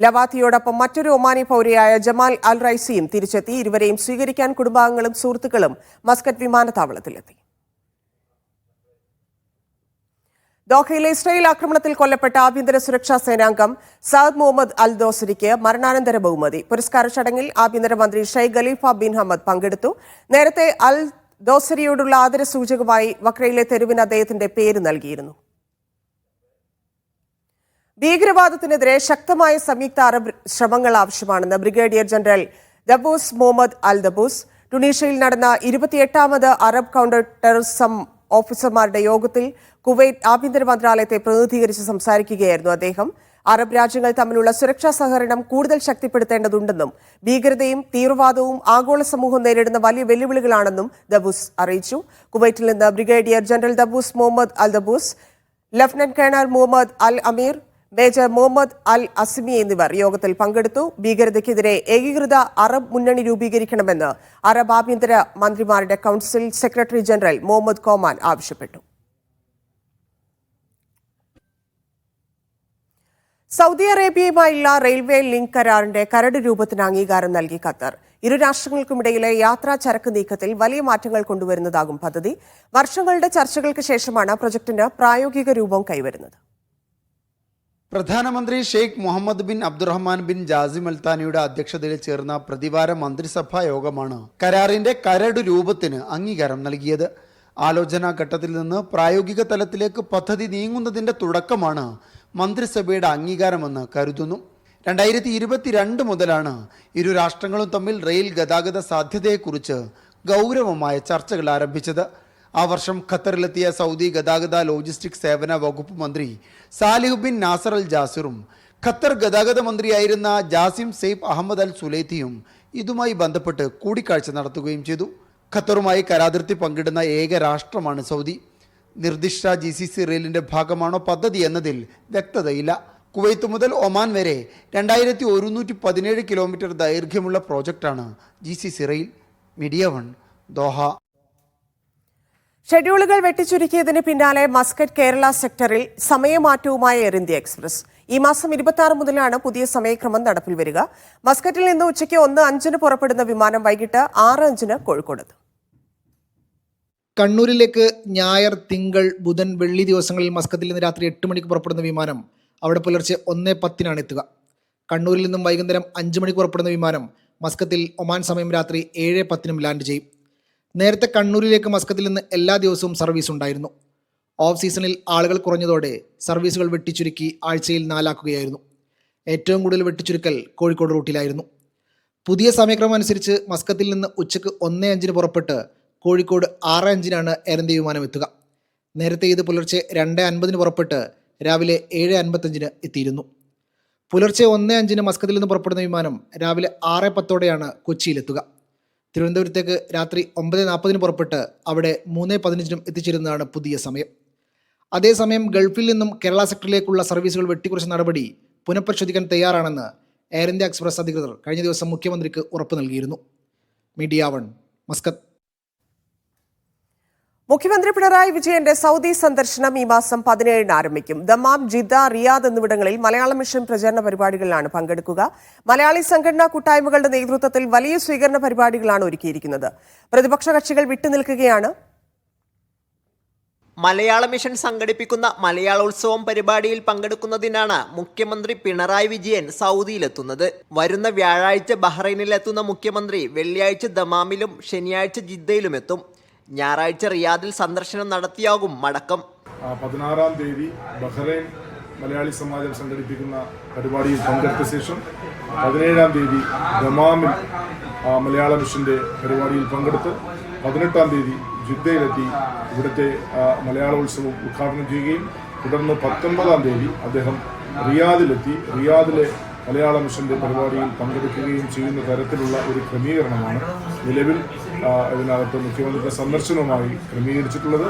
ലവാത്തിയോടൊപ്പം മറ്റൊരു ഒമാനി പൗരയായ ജമാൽ അൽ റൈസിയും തിരിച്ചെത്തി. ഇരുവരെയും സ്വീകരിക്കാൻ കുടുംബാംഗങ്ങളും സുഹൃത്തുക്കളും മസ്കറ്റ് വിമാനത്താവളത്തിലെത്തി. ദോഹയിലെ ഇസ്രായേൽ ആക്രമണത്തിൽ കൊല്ലപ്പെട്ട ആഭ്യന്തര സുരക്ഷാ സേനാംഗം സഅദ് മുഹമ്മദ് അൽ ദോസരിക്ക് മരണാനന്തര ബഹുമതി. പുരസ്കാര ചടങ്ങിൽ ആഭ്യന്തരമന്ത്രി ഷെയ്ഖ് ഖലീഫ ബിൻ ഹമദ് പങ്കെടുത്തു. നേരത്തെ അൽ ദോസരിയോടുള്ള ആദരസൂചകമായി വക്രയിലെ തെരുവിന് അദ്ദേഹത്തിന്റെ പേര് നൽകിയിരുന്നു. ഭീകരവാദത്തിനെതിരെ ശക്തമായ സംയുക്ത അറബ് ശ്രമങ്ങൾ ആവശ്യമാണെന്ന് ബ്രിഗേഡിയർ ജനറൽ ദബൂസ് മുഹമ്മദ് അൽ ദബൂസ് ടുണീഷ്യയിൽ നടന്ന 28ാമത് അറബ് കൗണ്ടർ ടെററിസം ഓഫീസർമാരുടെ യോഗത്തിൽ കുവൈറ്റ് ആഭ്യന്തര മന്ത്രാലയത്തെ പ്രതിനിധീകരിച്ച് സംസാരിക്കുകയായിരുന്നു അദ്ദേഹം. അറബ് രാജ്യങ്ങൾ തമ്മിലുള്ള സുരക്ഷാ സഹകരണം കൂടുതൽ ശക്തിപ്പെടുത്തേണ്ടതുണ്ടെന്നും ഭീകരതയും തീവ്രവാദവും ആഗോള സമൂഹം നേരിടുന്ന വലിയ വെല്ലുവിളികളാണെന്നും ദബൂസ് അറിയിച്ചു. കുവൈറ്റിൽ നിന്ന് ബ്രിഗേഡിയർ ജനറൽ ദബൂസ് മുഹമ്മദ് അൽ ദബൂസ്, ലഫ്റ്റനന്റ് കേണൽ മുഹമ്മദ് അൽ അമീർ, മേജർ മുഹമ്മദ് അൽ അസ്മി എന്നിവർ യോഗത്തിൽ പങ്കെടുത്തു. ഭീകരതയ്ക്കെതിരെ ഏകീകൃത അറബ് മുന്നണി രൂപീകരിക്കണമെന്ന് അറബ് ആഭ്യന്തര മന്ത്രിമാരുടെ council secretary general Muhammad Koman ആവശ്യപ്പെട്ടു. സൗദി അറേബ്യയുമായുള്ള റെയിൽവേ ലിങ്ക് കരാറിന്റെ കരട് രൂപത്തിന് അംഗീകാരം നൽകി ഖത്തർ. ഇരു രാഷ്ട്രങ്ങൾക്കുമിടയിലെ യാത്രാ ചരക്ക് നീക്കത്തിൽ വലിയ മാറ്റങ്ങൾ കൊണ്ടുവരുന്നതാകും പദ്ധതി. വർഷങ്ങളുടെ ചർച്ചകൾക്ക് ശേഷമാണ് പ്രൊജക്ടിന് പ്രായോഗിക രൂപം കൈവരുന്നത്. പ്രധാനമന്ത്രി Sheikh Muhammad bin Abdulrahman bin Jassim അൽത്താനിയുടെ അധ്യക്ഷതയിൽ ചേർന്ന പ്രതിവാര മന്ത്രിസഭാ യോഗമാണ് കരാറിന്റെ കരട് രൂപത്തിന് അംഗീകാരം നൽകിയത്. ആലോചനാ ഘട്ടത്തിൽ നിന്ന് പ്രായോഗിക തലത്തിലേക്ക് പദ്ധതി നീങ്ങുന്നതിന്റെ തുടക്കമാണ് മന്ത്രിസഭയുടെ അംഗീകാരമെന്ന് കരുതുന്നു. 2022 മുതലാണ് ഇരു രാഷ്ട്രങ്ങളും തമ്മിൽ റെയിൽ ഗതാഗത സാധ്യതയെക്കുറിച്ച് ഗൗരവമായ ചർച്ചകൾ ആരംഭിച്ചത്. ആ വർഷം ഖത്തറിലെത്തിയ സൗദി ഗതാഗത ലോജിസ്റ്റിക്സ് സേവന വകുപ്പ് മന്ത്രി സാലിഹ് ബിൻ നാസർ അൽ ജാസിറും ഖത്തർ ഗതാഗത മന്ത്രിയായിരുന്ന ജാസിം സെയ്ഫ് അഹമ്മദ് അൽ സുലൈത്തിയും ഇതുമായി ബന്ധപ്പെട്ട് കൂടിക്കാഴ്ച നടത്തുകയും ചെയ്തു. ഖത്തറുമായി കരാതിർത്തി പങ്കിടുന്ന ഏക രാഷ്ട്രമാണ് സൗദി. നിർദ്ദിഷ്ട GCC റെയിലിന്റെ ഭാഗമാണോ പദ്ധതി എന്നതിൽ വ്യക്തതയില്ല. കുവൈത്ത് മുതൽ ഒമാൻ വരെ 2117 കിലോമീറ്റർ ദൈർഘ്യമുള്ള പ്രോജക്റ്റാണ് GCC റെയിൽ. Media 1 Doha. ഷെഡ്യൂളുകൾ വെട്ടിച്ചുരുക്കിയതിന് പിന്നാലെ മസ്കറ്റ് കേരള സെക്ടറിൽ സമയമാറ്റവുമായ എയർ ഇന്ത്യ എക്സ്പ്രസ്. ഈ മാസം 26 മുതലാണ് പുതിയ സമയക്രമം നടപ്പിൽ വരിക. മസ്കറ്റിൽ നിന്ന് ഉച്ചയ്ക്ക് 1:05 പുറപ്പെടുന്ന വിമാനം വൈകിട്ട് 6:05 കോഴിക്കോട്. കണ്ണൂരിലേക്ക് ഞായർ, തിങ്കൾ, ബുധൻ, വെള്ളി ദിവസങ്ങളിൽ മസ്കത്തിൽ നിന്ന് രാത്രി 8 മണിക്ക് പുറപ്പെടുന്ന വിമാനം അവിടെ പുലർച്ചെ 1:10 എത്തുക. കണ്ണൂരിൽ നിന്നും വൈകുന്നേരം 5 മണിക്ക് പുറപ്പെടുന്ന വിമാനം മസ്കത്തിൽ ഒമാൻ സമയം രാത്രി 7:10 ലാൻഡ് ചെയ്യും. നേരത്തെ കണ്ണൂരിലേക്ക് മസ്കത്തിൽ നിന്ന് എല്ലാ ദിവസവും സർവീസ് ഉണ്ടായിരുന്നു. ഓഫ് സീസണിൽ ആളുകൾ കുറഞ്ഞതോടെ സർവീസുകൾ വെട്ടിച്ചുരുക്കി ആഴ്ചയിൽ 4 ആക്കുകയായിരുന്നു. ഏറ്റവും കൂടുതൽ വെട്ടിച്ചുരുക്കൽ കോഴിക്കോട് റൂട്ടിലായിരുന്നു. പുതിയ സമയക്രമം അനുസരിച്ച് മസ്കത്തിൽ നിന്ന് ഉച്ചയ്ക്ക് 1:05 പുറപ്പെട്ട് കോഴിക്കോട് 6:05 എയർ ഇന്ത്യ വിമാനം എത്തുക. നേരത്തെ ഇത് പുലർച്ചെ 2:50 പുറപ്പെട്ട് രാവിലെ 7:55 എത്തിയിരുന്നു. പുലർച്ചെ 1:05 മസ്കത്തിൽ നിന്ന് പുറപ്പെടുന്ന വിമാനം രാവിലെ 6:10 കൊച്ചിയിലെത്തുക. തിരുവനന്തപുരത്തേക്ക് രാത്രി 9:40 പുറപ്പെട്ട് അവിടെ 3:15 എത്തിച്ചേരുന്നതാണ് പുതിയ സമയം. അതേസമയം ഗൾഫിൽ നിന്നും കേരള സെക്ടറിലേക്കുള്ള സർവീസുകൾ വെട്ടിക്കുറച്ച നടപടി പുനഃപരിശോധിക്കാൻ തയ്യാറാണെന്ന് എയർ ഇന്ത്യ എക്സ്പ്രസ് അധികൃതർ കഴിഞ്ഞ ദിവസം മുഖ്യമന്ത്രിക്ക് ഉറപ്പ് നൽകിയിരുന്നു. Media 1 Muscat. മുഖ്യമന്ത്രി പിണറായി വിജയന്റെ സൗദി സന്ദർശനം ഈ മാസം 17 ആരംഭിക്കും. ദമാം, ജിദ്ദ, റിയാദ് എന്നിവിടങ്ങളിൽ മലയാള മിഷൻ പ്രചരണ പരിപാടികളിലാണ് പങ്കെടുക്കുക. മലയാളി സംഘടനാ കൂട്ടായ്മകളുടെ നേതൃത്വത്തിൽ വലിയ സ്വീകരണ പരിപാടികളാണ് ഒരുക്കിയിരിക്കുന്നത്. പ്രതിപക്ഷ കക്ഷികൾ വിട്ടുനിൽക്കുകയാണ്. മലയാള മിഷൻ സംഘടിപ്പിക്കുന്ന മലയാളോത്സവം പരിപാടിയിൽ പങ്കെടുക്കുന്നതിനാണ് മുഖ്യമന്ത്രി പിണറായി വിജയൻ സൗദിയിലെത്തുന്നത്. വരുന്ന വ്യാഴാഴ്ച ബഹ്റൈനിലെത്തുന്ന മുഖ്യമന്ത്രി വെള്ളിയാഴ്ച ദമാമിലും ശനിയാഴ്ച ജിദ്ദയിലും എത്തും. ഞായറാഴ്ച റിയാദിൽ സന്ദർശനം നടത്തിയാകും മടക്കം. 16-ാം തീയതി ബഹ്റൈൻ മലയാളി സമാജം സംഘടിപ്പിക്കുന്ന പരിപാടിയിൽ പങ്കെടുത്ത ശേഷം 17-ാം തീയതി ദമാമിൽ മലയാള മിഷന്റെ പരിപാടിയിൽ പങ്കെടുത്ത് 18-ാം തീയതി ജിദ്ദയിലെത്തി ഇവിടുത്തെ മലയാളോത്സവം ഉദ്ഘാടനം ചെയ്യുകയും തുടർന്ന് 19-ാം തീയതി അദ്ദേഹം റിയാദിലെത്തി റിയാദിലെ മലയാള മിഷന്റെ പരിപാടിയിൽ പങ്കെടുക്കുകയും ചെയ്യുന്ന തരത്തിലുള്ള ഒരു ക്രമീകരണമാണ് നിലവിൽ ഇതിനകത്ത് മുഖ്യമന്ത്രിയുടെ സന്ദർശനവുമായി ക്രമീകരിച്ചിട്ടുള്ളത്.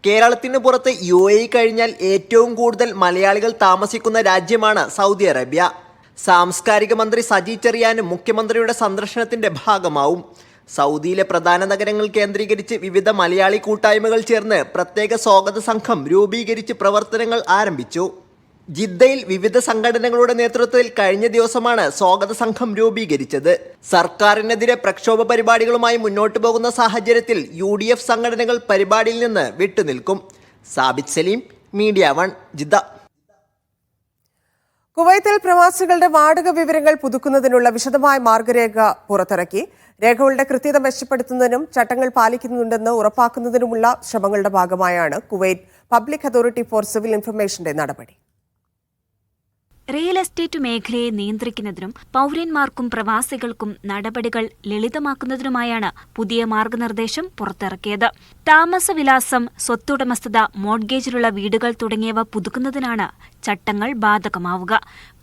കേരളത്തിന് പുറത്ത് UAE കഴിഞ്ഞാൽ ഏറ്റവും കൂടുതൽ മലയാളികൾ താമസിക്കുന്ന രാജ്യമാണ് സൗദി അറേബ്യ. സാംസ്കാരിക മന്ത്രി സജി ചെറിയാനും മുഖ്യമന്ത്രിയുടെ സന്ദർശനത്തിന്റെ ഭാഗമാവും. സൗദിയിലെ പ്രധാന നഗരങ്ങൾ കേന്ദ്രീകരിച്ച് വിവിധ മലയാളി കൂട്ടായ്മകൾ ചേർന്ന് പ്രത്യേക സ്വാഗത സംഘം രൂപീകരിച്ച് പ്രവർത്തനങ്ങൾ ആരംഭിച്ചു. ജിദ്ദയിൽ വിവിധ സംഘടനകളുടെ നേതൃത്വത്തിൽ കഴിഞ്ഞ ദിവസമാണ് സ്വാഗത സംഘം രൂപീകരിച്ചത്. സർക്കാരിനെതിരെ പ്രക്ഷോഭ പരിപാടികളുമായി മുന്നോട്ടു പോകുന്ന സാഹചര്യത്തിൽ UDF സംഘടനകൾ പരിപാടിയിൽ നിന്ന് വിട്ടുനിൽക്കും. Sabith Saleem, media 1 Jeddah. കുവൈത്തിൽ പ്രവാസികളുടെ വാടക വിവരങ്ങൾ പുതുക്കുന്നതിനുള്ള വിശദമായ മാർഗരേഖ പുറത്തിറക്കി. രേഖകളുടെ കൃത്യത മെച്ചപ്പെടുത്തുന്നതിനും ചട്ടങ്ങൾ പാലിക്കുന്നുണ്ടെന്ന് ഉറപ്പാക്കുന്നതിനുമുള്ള ശ്രമങ്ങളുടെ ഭാഗമായാണ് Kuwait public authority for civil ഇൻഫർമേഷന്റെ നടപടി. റിയൽ എസ്റ്റേറ്റ് മേഖലയെ നിയന്ത്രിക്കുന്നതിനും പൗരന്മാർക്കും പ്രവാസികൾക്കും നടപടികൾ ലളിതമാക്കുന്നതിനുമായാണ് പുതിയ മാർഗനിർദ്ദേശം പുറത്തിറക്കിയത്. താമസവിലാസം, സ്വത്തുടമസ്ഥത, മോർഗേജിലുള്ള വീടുകൾ തുടങ്ങിയവ പുതുക്കുന്നതിനാണ് ചട്ടങ്ങൾ ബാധകമാവുക.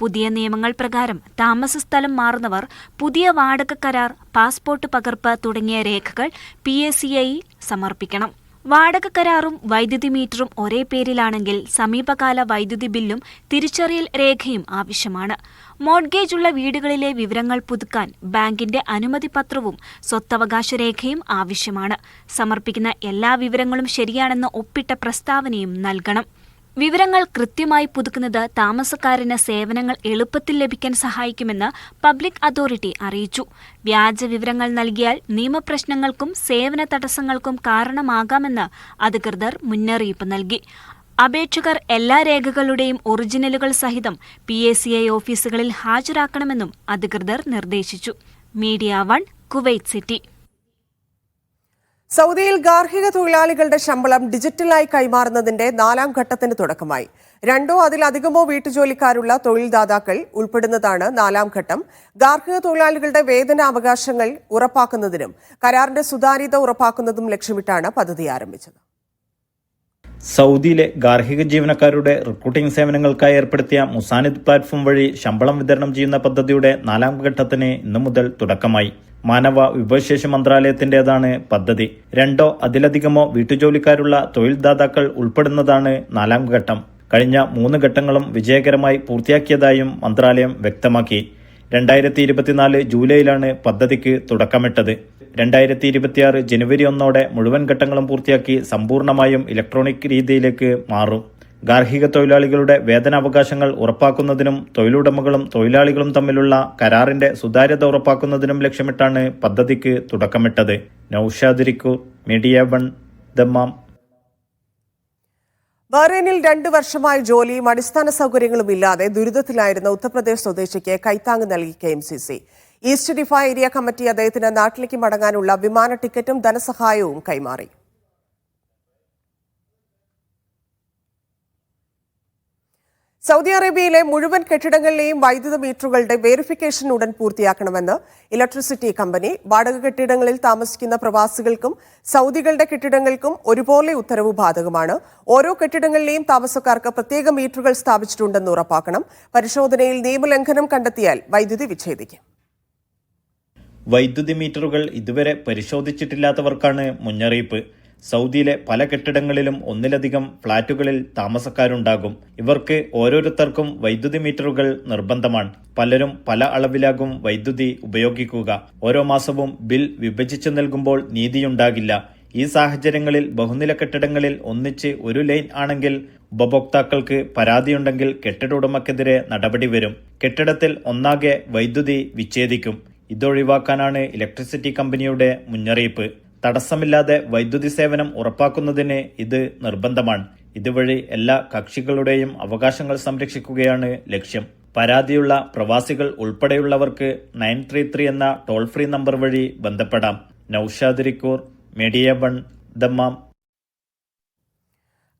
പുതിയ നിയമങ്ങൾ പ്രകാരം താമസസ്ഥലം മാറുന്നവർ പുതിയ വാടക കരാർ, പാസ്പോർട്ട് പകർപ്പ് തുടങ്ങിയ രേഖകൾ PACI സമർപ്പിക്കണം. വാടക കരാറും വൈദ്യുതി മീറ്ററും ഒരേ പേരിലാണെങ്കിൽ സമീപകാല വൈദ്യുതി ബില്ലും തിരിച്ചറിയൽ രേഖയും ആവശ്യമാണ്. മോർഗേജ് ഉള്ള വീടുകളിലെ വിവരങ്ങൾ പുതുക്കാൻ ബാങ്കിന്റെ അനുമതിപത്രവും സ്വത്തവകാശ രേഖയും ആവശ്യമാണ്. സമർപ്പിക്കുന്ന എല്ലാ വിവരങ്ങളും ശരിയാണെന്ന് ഒപ്പിട്ട പ്രസ്താവനയും നൽകണം. വിവരങ്ങൾ കൃത്യമായി പുതുക്കുന്നത് താമസക്കാരന് സേവനങ്ങൾ എളുപ്പത്തിൽ ലഭിക്കാൻ സഹായിക്കുമെന്ന് പബ്ലിക് അതോറിറ്റി അറിയിച്ചു. വ്യാജ വിവരങ്ങൾ നൽകിയാൽ നിയമപ്രശ്നങ്ങൾക്കും സേവന തടസ്സങ്ങൾക്കും കാരണമാകാമെന്ന് അധികൃതർ മുന്നറിയിപ്പ് നൽകി. അപേക്ഷകർ എല്ലാ രേഖകളുടെയും ഒറിജിനലുകൾ സഹിതം PACI ഓഫീസുകളിൽ ഹാജരാക്കണമെന്നും അധികൃതർ നിർദ്ദേശിച്ചു. Media 1 Kuwait city. സൗദിയിൽ ഗാർഹിക തൊഴിലാളികളുടെ ശമ്പളം ഡിജിറ്റലായി കൈമാറുന്നതിന്റെ 4ാം ഘട്ടത്തിന് തുടക്കമായി. 2 അതിലധികമോ വീട്ടുജോലിക്കാരുള്ള തൊഴിൽദാതാക്കൾ ഉൾപ്പെടുന്നതാണ് 4ാം ഘട്ടം. ഗാർഹിക തൊഴിലാളികളുടെ വേതനാവകാശങ്ങൾ ഉറപ്പാക്കുന്നതിനും കരാറിന്റെ സുതാര്യത ഉറപ്പാക്കുന്നതും ലക്ഷ്യമിട്ടാണ് പദ്ധതി ആരംഭിച്ചത്. സൗദിയിലെ ഗാർഹിക ജീവനക്കാരുടെ റിക്രൂട്ടിംഗ് സേവനങ്ങൾക്കായി ഏർപ്പെടുത്തിയ മുസാനിദ് പ്ലാറ്റ്ഫോം വഴി ശമ്പളം വിതരണം ചെയ്യുന്ന പദ്ധതിയുടെ 4ാം ഘട്ടത്തിന് ഇന്നു മുതൽ തുടക്കമായി. മാനവ വിഭവശേഷി മന്ത്രാലയത്തിന്റേതാണ് പദ്ധതി. 2 അതിലധികമോ വീട്ടുജോലിക്കാരുള്ള തൊഴിൽദാതാക്കൾ ഉൾപ്പെടുന്നതാണ് 4ാം ഘട്ടം. കഴിഞ്ഞ 3 ഘട്ടങ്ങളും വിജയകരമായി പൂർത്തിയാക്കിയതായും മന്ത്രാലയം വ്യക്തമാക്കി. 2024 ജൂലൈയിലാണ് പദ്ധതിക്ക് തുടക്കമിട്ടത്. 2026 ജനുവരി 1 മുഴുവൻ ഘട്ടങ്ങളും പൂർത്തിയാക്കി സമ്പൂർണമായും ഇലക്ട്രോണിക് രീതിയിലേക്ക് മാറും. ഗാർഹിക തൊഴിലാളികളുടെ വേതനാവകാശങ്ങൾ ഉറപ്പാക്കുന്നതിനും തൊഴിലുടമകളും തൊഴിലാളികളും തമ്മിലുള്ള കരാറിന്റെ സുതാര്യത ഉറപ്പാക്കുന്നതിനും ലക്ഷ്യമിട്ടാണ് പദ്ധതിക്ക് തുടക്കമിട്ടത്. Naushad റിക്കൂർ, media 1, Dammam. ബഹ്റൈനിൽ 2 വർഷമായി ജോലിയും അടിസ്ഥാന സൗകര്യങ്ങളും ഇല്ലാതെ ദുരിതത്തിലായിരുന്ന ഉത്തർപ്രദേശ് സ്വദേശിക്ക് കൈത്താങ് നൽകി KMCC. ഈസ്റ്റ് ഡിഫ ഏരിയ കമ്മിറ്റി അദ്ദേഹത്തിന് നാട്ടിലേക്ക് മടങ്ങാനുള്ള വിമാന ടിക്കറ്റും ധനസഹായവും കൈമാറി. സൗദി അറേബ്യയിലെ മുഴുവൻ കെട്ടിടങ്ങളിലെയും വൈദ്യുത മീറ്ററുകളുടെ വെരിഫിക്കേഷൻ ഉടൻ പൂർത്തിയാക്കണമെന്ന് ഇലക്ട്രിസിറ്റി കമ്പനി. വാടക കെട്ടിടങ്ങളിൽ താമസിക്കുന്ന പ്രവാസികൾക്കും സൗദികളുടെ കെട്ടിടങ്ങൾക്കും ഒരുപോലെ ഉത്തരവ് ബാധകമാണ്. ഓരോ കെട്ടിടങ്ങളിലെയും താമസക്കാർക്ക് പ്രത്യേക മീറ്ററുകൾ സ്ഥാപിച്ചിട്ടുണ്ടെന്ന് ഉറപ്പാക്കണം. പരിശോധനയിൽ നിയമലംഘനം കണ്ടെത്തിയാൽ വൈദ്യുതി വിച്ഛേദിക്കും. വൈദ്യുതി മീറ്ററുകൾ ഇതുവരെ പരിശോധിച്ചിട്ടില്ലാത്തവർക്കാണ് മുന്നറിയിപ്പ്. സൗദിയിലെ പല കെട്ടിടങ്ങളിലും ഒന്നിലധികം ഫ്ളാറ്റുകളിൽ താമസക്കാരുണ്ടാകും. ഇവർക്ക് ഓരോരുത്തർക്കും വൈദ്യുതി മീറ്ററുകൾ നിർബന്ധമാണ്. പലരും പല അളവിലാകും വൈദ്യുതി ഉപയോഗിക്കുക. ഓരോ മാസവും ബിൽ വിഭജിച്ചു നൽകുമ്പോൾ നീതിയുണ്ടാകില്ല. ഈ സാഹചര്യങ്ങളിൽ ബഹുനില കെട്ടിടങ്ങളിൽ ഒന്നിച്ച് ഒരു ലൈൻ ആണെങ്കിൽ ഉപഭോക്താക്കൾക്ക് പരാതിയുണ്ടെങ്കിൽ കെട്ടിട ഉടമക്കെതിരെ നടപടി വരും. കെട്ടിടത്തിൽ ഒന്നാകെ വൈദ്യുതി വിച്ഛേദിക്കും. ഇതൊഴിവാക്കാനാണ് ഇലക്ട്രിസിറ്റി കമ്പനിയുടെ മുന്നറിയിപ്പ്. തടസ്സമില്ലാതെ വൈദ്യുതി സേവനം ഉറപ്പാക്കുന്നതിന് ഇത് നിർബന്ധമാണ്. ഇതുവഴി എല്ലാ കക്ഷികളുടെയും അവകാശങ്ങൾ സംരക്ഷിക്കുകയാണ് ലക്ഷ്യം. പരാതിയുള്ള പ്രവാസികൾ ഉൾപ്പെടെയുള്ളവർക്ക് 933 എന്ന ടോൾ ഫ്രീ നമ്പർ വഴി ബന്ധപ്പെടാം. Naushad റിക്കൂർ, media 1, Dammam.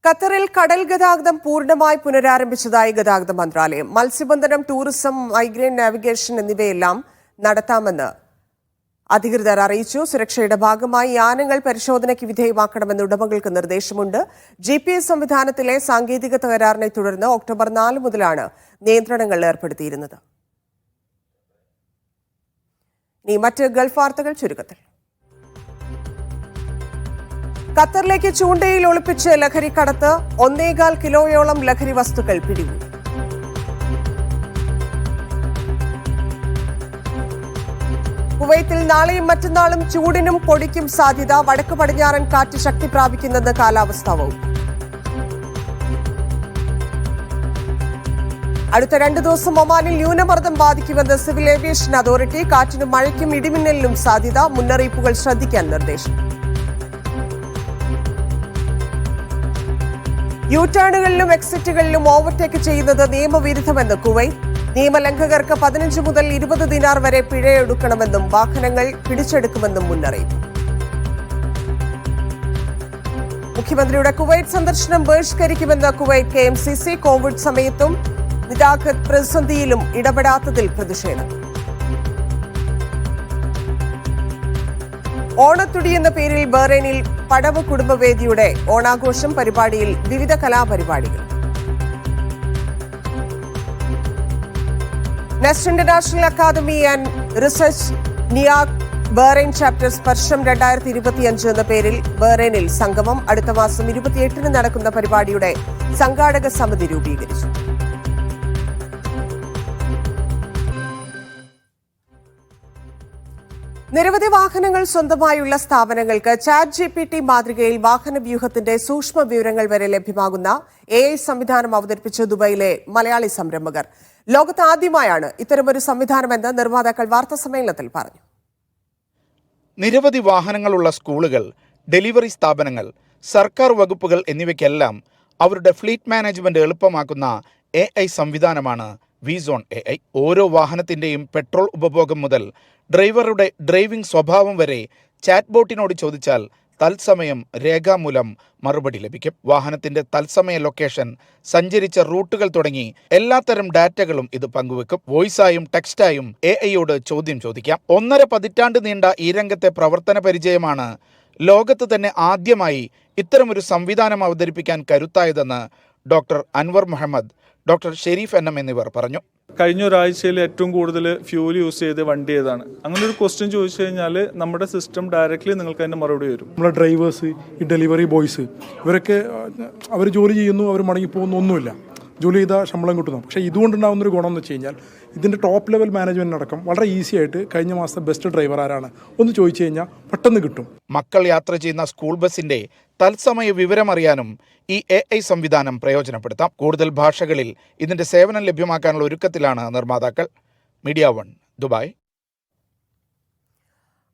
ഖത്തറിൽ കടൽ ഗതാഗതം പൂർണ്ണമായി പുനരാരംഭിച്ചതായി ഗതാഗത മന്ത്രാലയം. മത്സ്യബന്ധനം, ടൂറിസം, മൈഗ്രേൻ നാവിഗേഷൻ എന്നിവയെല്ലാം നടത്താമെന്ന് അധികൃതർ അറിയിച്ചു. സുരക്ഷയുടെ ഭാഗമായി യാനങ്ങൾ പരിശോധനയ്ക്ക് വിധേയമാക്കണമെന്ന് ഉടമകൾക്ക് നിർദ്ദേശമുണ്ട്. GPS സംവിധാനത്തിലെ സാങ്കേതിക തകരാറിനെ തുടർന്ന് ഒക്ടോബർ 4 മുതലാണ് നിയന്ത്രണങ്ങൾ ഏർപ്പെടുത്തിയിരുന്നത്. ഇനി മറ്റ് ഗൾഫ് വാർത്തകൾ ചുരുക്കത്തിൽ. ഖത്തറിലേക്ക് ചൂണ്ടയിൽ ഒളിപ്പിച്ച് ലഹരിക്കടത്ത്. 1.25 കിലോയോളം ലഹരി വസ്തുക്കൾ പിടികൂടി. കുവൈത്തിൽ നാളെയും മറ്റന്നാളും ചൂടിനും പൊടിക്കും സാധ്യത. വടക്ക് പടിഞ്ഞാറൻ കാറ്റ് ശക്തി പ്രാപിക്കുന്നെന്ന് കാലാവസ്ഥാ വകുപ്പ്. അടുത്ത 2 ദിവസം ഒമാനിൽ ന്യൂനമർദ്ദം ബാധിക്കുമെന്ന് സിവിൽ ഏവിയേഷൻ അതോറിറ്റി. കാറ്റിനും മഴയ്ക്കും ഇടിമിന്നലിനും സാധ്യത. മുന്നറിയിപ്പുകൾ ശ്രദ്ധിക്കാൻ നിർദ്ദേശം. യൂടേണുകളിലും എക്സിറ്റുകളിലും ഓവർടേക്ക് ചെയ്യുന്നത് നിയമവിരുദ്ധമെന്ന് കുവൈറ്റ്. നിയമലംഘകർക്ക് 15 മുതൽ 20 ദിനാർ വരെ പിഴയൊടുക്കണമെന്നും വാഹനങ്ങൾ പിടിച്ചെടുക്കുമെന്നും മുന്നറിയിപ്പ്. മുഖ്യമന്ത്രിയുടെ കുവൈറ്റ് സന്ദർശനം ബഹിഷ്കരിക്കുമെന്ന് കുവൈറ്റ് KMCC. കോവിഡ് സമയത്തും നിതാഖത്ത് പ്രതിസന്ധിയിലും ഇടപെടാത്തതിൽ പ്രതിഷേധം. ഓണത്തുടി എന്ന പേരിൽ ബഹ്റൈനിൽ പടവ് കുടുംബവേദിയുടെ ഓണാഘോഷം. പരിപാടിയിൽ വിവിധ കലാപരിപാടികൾ. Nest international academy and research നിയാക് ബഹ്റൈൻ ചാപ്റ്റർ സ്പർശം 2025 എന്ന പേരിൽ ബഹ്റൈനിൽ സംഗമം. അടുത്ത മാസം 28-ന് നടക്കുന്ന പരിപാടിയുടെ സംഘാടക സമിതി രൂപീകരിച്ചു. നിരവധി വാഹനങ്ങൾ സ്വന്തമായുള്ള സ്ഥാപനങ്ങൾക്ക് ChatGPT മാതൃകയിൽ വാഹന വ്യൂഹത്തിന്റെ സൂക്ഷ്മ വിവരങ്ങൾ വരെ ലഭ്യമാകുന്ന AI സംവിധാനം അവതരിപ്പിച്ച ദുബൈയിലെ മലയാളി സംരംഭകർ. ലോകത്ത് ആദ്യമായാണ് ഇത്തരമൊരു സംവിധാനമെന്ന് നിർമ്മാതാക്കൾ വാർത്താസമ്മേളനത്തിൽ പറഞ്ഞു. നിരവധി വാഹനങ്ങളുള്ള സ്കൂളുകൾ, ഡെലിവറി സ്ഥാപനങ്ങൾ, സർക്കാർ വകുപ്പുകൾ എന്നിവയ്ക്കെല്ലാം അവരുടെ ഫ്ലീറ്റ് മാനേജ്മെന്റ് എളുപ്പമാക്കുന്ന AI സംവിധാനമാണ് വിസോൺ AI. ഓരോ വാഹനത്തിൻ്റെയും പെട്രോൾ ഉപഭോഗം മുതൽ ഡ്രൈവറുടെ ഡ്രൈവിംഗ് സ്വഭാവം വരെ ചാറ്റ് ബോട്ടിനോട് ചോദിച്ചാൽ തത്സമയം രേഖാമൂലം മറുപടി ലഭിക്കും. വാഹനത്തിന്റെ തത്സമയ ലൊക്കേഷൻ, സഞ്ചരിച്ച റൂട്ടുകൾ തുടങ്ങി എല്ലാത്തരം ഡാറ്റകളും ഇത് പങ്കുവെക്കും. വോയിസായും ടെക്സ്റ്റായും AI-യോട് ചോദ്യം ചോദിക്കാം. 1.5 പതിറ്റാണ്ട് നീണ്ട ഈ രംഗത്തെ പ്രവർത്തന പരിചയമാണ് ലോകത്ത് തന്നെ ആദ്യമായി ഇത്തരമൊരു സംവിധാനം അവതരിപ്പിക്കാൻ കരുത്തായതെന്ന് doctor Anwar Muhammad, doctor Sharif NM എന്നിവർ പറഞ്ഞു. കഴിഞ്ഞ ഒരാഴ്ചയിൽ ഏറ്റവും കൂടുതൽ ഫ്യൂൽ യൂസ് ചെയ്ത് വണ്ടി ഏതാണ്? അങ്ങനെ ഒരു ക്വസ്റ്റ്യൻ ചോദിച്ചു കഴിഞ്ഞാൽ നമ്മുടെ സിസ്റ്റം ഡയറക്റ്റ്ലി നിങ്ങൾക്ക് അതിൻ്റെ മറുപടി വരും. നമ്മളെ ഡ്രൈവേഴ്സ്, ഈ ഡെലിവറി ബോയ്സ്, ഇവരൊക്കെ അവർ ജോലി ചെയ്യുന്നു, അവർ മടങ്ങിപ്പോകുന്നു, ഒന്നുമില്ല, ജോലി ചെയ്താൽ ശമ്പളം കിട്ടുന്നു. പക്ഷേ ഇതുകൊണ്ടുണ്ടാകുന്നൊരു ഗുണം എന്ന് വെച്ച് കഴിഞ്ഞാൽ ഇതിൻ്റെ ടോപ്പ് ലെവൽ മാനേജ്മെൻറ്റ് അടക്കം വളരെ ഈസി ആയിട്ട് കഴിഞ്ഞ മാസത്തെ ബെസ്റ്റ് ഡ്രൈവർ ആരാണ് ഒന്ന് ചോദിച്ചു കഴിഞ്ഞാൽ പെട്ടെന്ന് കിട്ടും. മക്കൾ യാത്ര ചെയ്യുന്ന സ്കൂൾ ബസിന്റെ തത്സമയ വിവരമറിയാനും ഈ AI സംവിധാനം പ്രയോജനപ്പെടുത്താം. കൂടുതൽ ഭാഷകളിൽ ഇതിന്റെ സേവനം ലഭ്യമാക്കാനുള്ള ഒരുക്കത്തിലാണ് നിർമ്മാതാക്കൾ. Media 1 Dubai.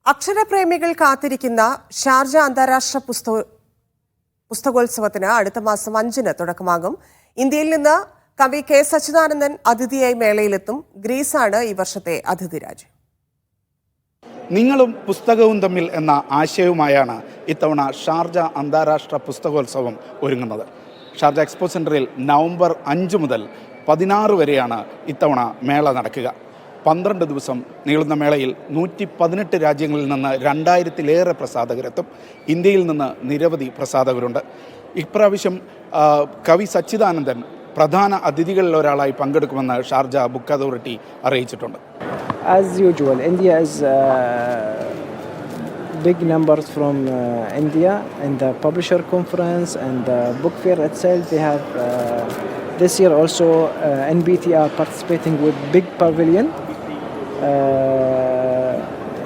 അക്ഷരപ്രേമികൾ കാത്തിരിക്കുന്ന ഷാർജ അന്താരാഷ്ട്ര പുസ്തകോത്സവത്തിന് അടുത്ത മാസം 5-ന് തുടക്കമാകും. ഇന്ത്യയിൽ നിന്ന് കവി K സച്ചിദാനന്ദൻ അതിഥിയായി മേളയിലെത്തും. ഗ്രീസാണ് ഈ വർഷത്തെ അതിഥി രാജ്യം. നിങ്ങളും പുസ്തകവും തമ്മിൽ എന്ന ആശയവുമായാണ് ഇത്തവണ ഷാർജ അന്താരാഷ്ട്ര പുസ്തകോത്സവം ഒരുങ്ങുന്നത്. ഷാർജ എക്സ്പോ സെൻറ്ററിൽ നവംബർ 5 മുതൽ 16 വരെയാണ് ഇത്തവണ മേള നടക്കുക. 12 ദിവസം നീളുന്ന മേളയിൽ 118 രാജ്യങ്ങളിൽ നിന്ന് 2000-ലേറെ പ്രസാധകരെത്തും. ഇന്ത്യയിൽ നിന്ന് നിരവധി പ്രസാധകരുണ്ട്. ഇപ്രാവശ്യം കവി സച്ചിദാനന്ദൻ പ്രധാന അതിഥികളിൽ ഒരാളായി പങ്കെടുക്കുമെന്ന് ഷാർജ ബുക്ക് അതോറിറ്റി അറിയിച്ചിട്ടുണ്ട്. As usual, India is big numbers from India and the publisher conference and the book fair itself. They have this year also NBT are participating with big pavilion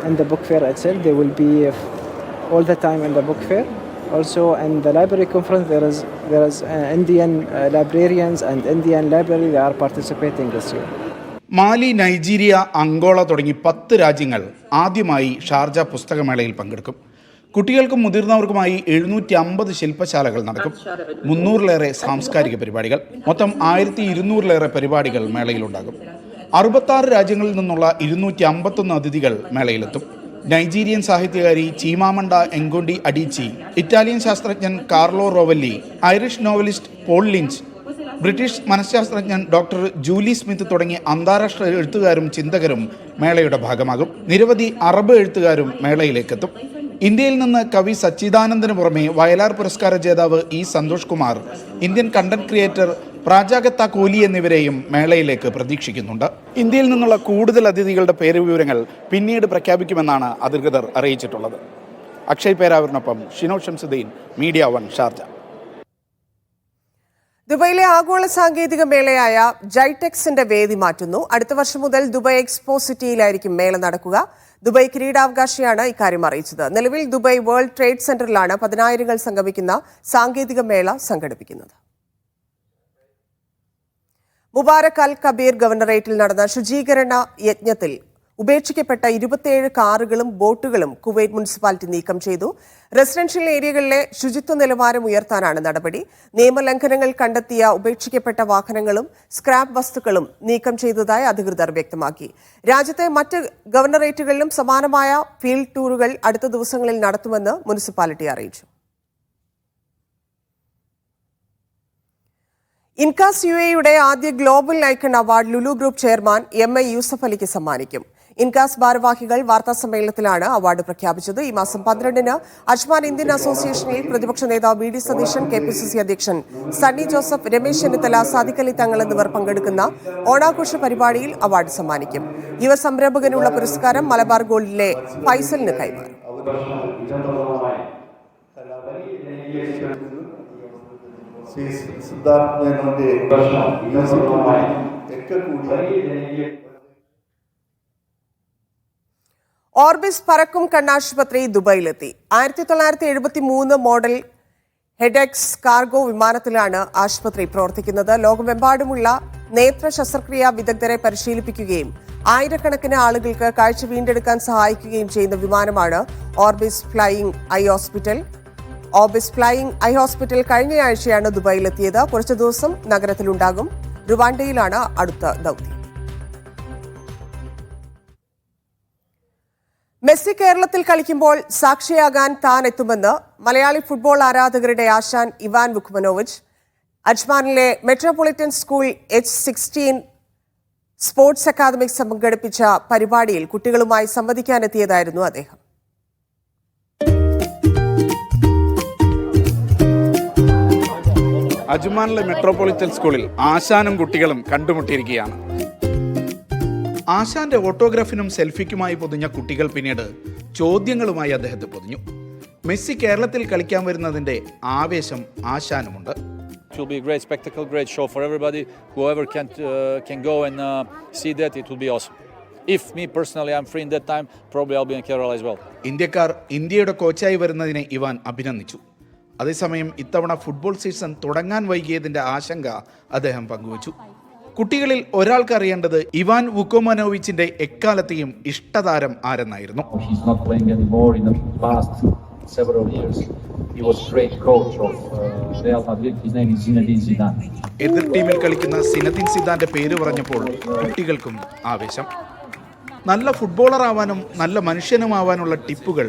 in the book fair itself. They will be all the time in the book fair. Also in the library conference there is Indian librarians and Indian library they are participating this year. Mali, Nigeria, Angola തുടങ്ങി 10 രാജ്യങ്ങൾ ആദ്യമായി Sharjah പുസ്തകമേളയിൽ പങ്കെടുക്കും. കുട്ടികൾക്കും മുതിർന്നവർക്കുമായി 750 ശില്പശാലകൾ നടക്കും. 300-ലേറെ സാംസ്കാരിക പരിപാടികൾ, മൊത്തം 1200-ലേറെ പരിപാടികൾ മേളയിലുണ്ടാകും. 66 രാജ്യങ്ങളിൽ നിന്നുള്ള 251 അതിഥികൾ മേളയിലെത്തും. നൈജീരിയൻ സാഹിത്യകാരി ചീമാമണ്ട എങ്കോണ്ടി അഡീച്ചി, ഇറ്റാലിയൻ ശാസ്ത്രജ്ഞൻ Carlo Rovelli, Irish novelist Paul Lynch, British മനഃശാസ്ത്രജ്ഞൻ ഡോക്ടർ ജൂലി സ്മിത്ത് തുടങ്ങിയ അന്താരാഷ്ട്ര എഴുത്തുകാരും ചിന്തകരും മേളയുടെ ഭാഗമാകും. നിരവധി അറബ് എഴുത്തുകാരും മേളയിലേക്കെത്തും. ഇന്ത്യയിൽ നിന്ന് കവി സച്ചിദാനന്ദന് പുറമെ വയലാർ പുരസ്കാര ജേതാവ് E. Santhosh Kumar, Indian content creator Prajakta Koli എന്നിവരെയും മേളയിലേക്ക് പ്രതീക്ഷിക്കുന്നുണ്ട്. ഇന്ത്യയിൽ നിന്നുള്ള കൂടുതൽ അതിഥികളുടെ പേര് വിവരങ്ങൾ പിന്നീട് പ്രഖ്യാപിക്കുമെന്നാണ് അധികൃതർ അറിയിച്ചിട്ടുള്ളത്. അക്ഷയ് പേരാവൂരിനൊപ്പം ഷിനോ ഷംസുദ്ദീൻ, മീഡിയ 1 ഷാർജ. ദുബൈയിലെ ആഗോള സാങ്കേതിക മേളയായ ജൈടെക്സിന്റെ വേദി മാറ്റുന്നു. അടുത്ത വർഷം മുതൽ ദുബായ് എക്സ്പോ സിറ്റിയിലായിരിക്കും മേള നടക്കുക. ദുബായ് കിരീടാവകാശിയാണ് ഇക്കാര്യം അറിയിച്ചത്. നിലവിൽ ദുബായ് വേൾഡ് ട്രേഡ് സെന്ററിലാണ് 10,000-ങ്ങൾ സംഗമിക്കുന്ന സാങ്കേതിക മേള സംഘടിപ്പിക്കുന്നത്. മുബാറക് അൽ കബീർ ഗവർണറേറ്റിൽ നടന്ന ശുചീകരണ യജ്ഞത്തിൽ ഉപേക്ഷിക്കപ്പെട്ട 27 കാറുകളും ബോട്ടുകളും കുവൈറ്റ് മുനിസിപ്പാലിറ്റി നീക്കം ചെയ്തു. റെസിഡൻഷ്യൽ ഏരിയകളിലെ ശുചിത്വ നിലവാരം ഉയർത്താനാണ് നടപടി. നിയമലംഘനങ്ങൾ കണ്ടെത്തിയ ഉപേക്ഷിക്കപ്പെട്ട വാഹനങ്ങളും സ്ക്രാപ്പ് വസ്തുക്കളും നീക്കം ചെയ്തതായി അധികൃതർ വ്യക്തമാക്കി. രാജ്യത്തെ മറ്റ് ഗവർണറേറ്റുകളിലും സമാനമായ ഫീൽഡ് ടൂറുകൾ അടുത്ത ദിവസങ്ങളിൽ നടത്തുമെന്ന് മുനിസിപ്പാലിറ്റി അറിയിച്ചു. ഇൻകാസ് UAEയുടെ ആദ്യ global icon award Lulu group chairman MA Yusuf അലിക്ക് സമ്മാനിക്കും. ഇൻകാസ് ഭാരവാഹികൾ വാർത്താ സമ്മേളനത്തിലാണ് അവാർഡ് പ്രഖ്യാപിച്ചത്. ഈ മാസം 12-ന് അജ്മാൻ ഇന്ത്യൻ അസോസിയേഷനിൽ പ്രതിപക്ഷ നേതാവ് വി ഡി സതീശൻ, KPCC അധ്യക്ഷൻ സണ്ണി ജോസഫ്, രമേശ് ചെന്നിത്തല, സാദിഖ് അലി തങ്ങൾ എന്നിവർ പങ്കെടുക്കുന്ന ഓണാഘോഷ പരിപാടിയിൽ അവാർഡ് സമ്മാനിക്കും. യുവ സംരംഭകനുള്ള പുരസ്കാരം മലബാർ ഗോൾഡിലെ ഫൈസലിന് കൈമാറും. ഓർബിസ് പറക്കും കണ്ണാശുപത്രി ദുബൈയിലെത്തി. 1973 മോഡൽ ഹെഡെക്സ് കാർഗോ വിമാനത്തിലാണ് ആശുപത്രി പ്രവർത്തിക്കുന്നത്. ലോകമെമ്പാടുമുള്ള നേത്ര ശസ്ത്രക്രിയാ വിദഗ്ധരെ പരിശീലിപ്പിക്കുകയും ആയിരക്കണക്കിന് ആളുകൾക്ക് കാഴ്ച വീണ്ടെടുക്കാൻ സഹായിക്കുകയും ചെയ്യുന്ന വിമാനമാണ് Orbis flying eye hospital. Orbis flying eye hospital കഴിഞ്ഞയാഴ്ചയാണ് ദുബൈയിലെത്തിയത്. കുറച്ചു ദിവസം നഗരത്തിലുണ്ടാകും. റുവാണ്ടയിലാണ് അടുത്ത ദൗത്യം. മെസ്സി കേരളത്തിൽ കളിക്കുമ്പോൾ സാക്ഷിയാകാൻ താൻ എത്തുമെന്ന് മലയാളി ഫുട്ബോൾ ആരാധകരുടെ ആശാൻ ഇവാൻ വുക്മനോവിച്ച്. അജ്മാനിലെ metropolitan school H16 sports academy സംഘടിപ്പിച്ച പരിപാടിയിൽ കുട്ടികളുമായി സംവദിക്കാനെത്തിയതായിരുന്നു അദ്ദേഹം. അജ്മാനിലെ മെട്രോപൊളിറ്റൻ സ്കൂളിൽ ആശാനും കുട്ടികളും കണ്ടുമുട്ടിയിരിക്കുകയാണ്. ആശാന്റെ ഓട്ടോഗ്രാഫിനും സെൽഫിക്കുമായി പൊതിഞ്ഞ കുട്ടികൾ പിന്നീട് ചോദ്യങ്ങളുമായി അദ്ദേഹത്തെ പൊതിഞ്ഞു. മെസ്സി കേരളത്തിൽ കളിക്കാൻ വരുന്നതിന്റെ ആവേശം ആശാനുമുണ്ട്. It will be a great spectacle, great show for everybody. Whoever can go and see that, it will be awesome. If me personally I'm free in that time, probably I'll be in Kerala as well. ഇന്ത്യക്കാർ ഇന്ത്യയുടെ കോച്ചായി വരുന്നതിനെ Ivan അഭിനന്ദിച്ചു. അതേസമയം ഇത്തവണ football season തുടങ്ങാൻ വൈകിയതിന്റെ ആശങ്ക അദ്ദേഹം പങ്കുവച്ചു. കുട്ടികളിൽ ഒരാൾക്ക് അറിയേണ്ടത് ഇവാൻ വുക്കോമനോവിച്ചിന്റെ എക്കാലത്തെയും ഇഷ്ടതാരം ആരെന്നായിരുന്നു. എതിർ ടീമിൽ കളിക്കുന്ന സിനദിൻ സിദാന്റെ പേര് പറഞ്ഞപ്പോൾ കുട്ടികൾക്കും ആവേശം. നല്ല ഫുട്ബോളർ ആവാനും നല്ല മനുഷ്യനുമാവാനുള്ള ടിപ്പുകൾ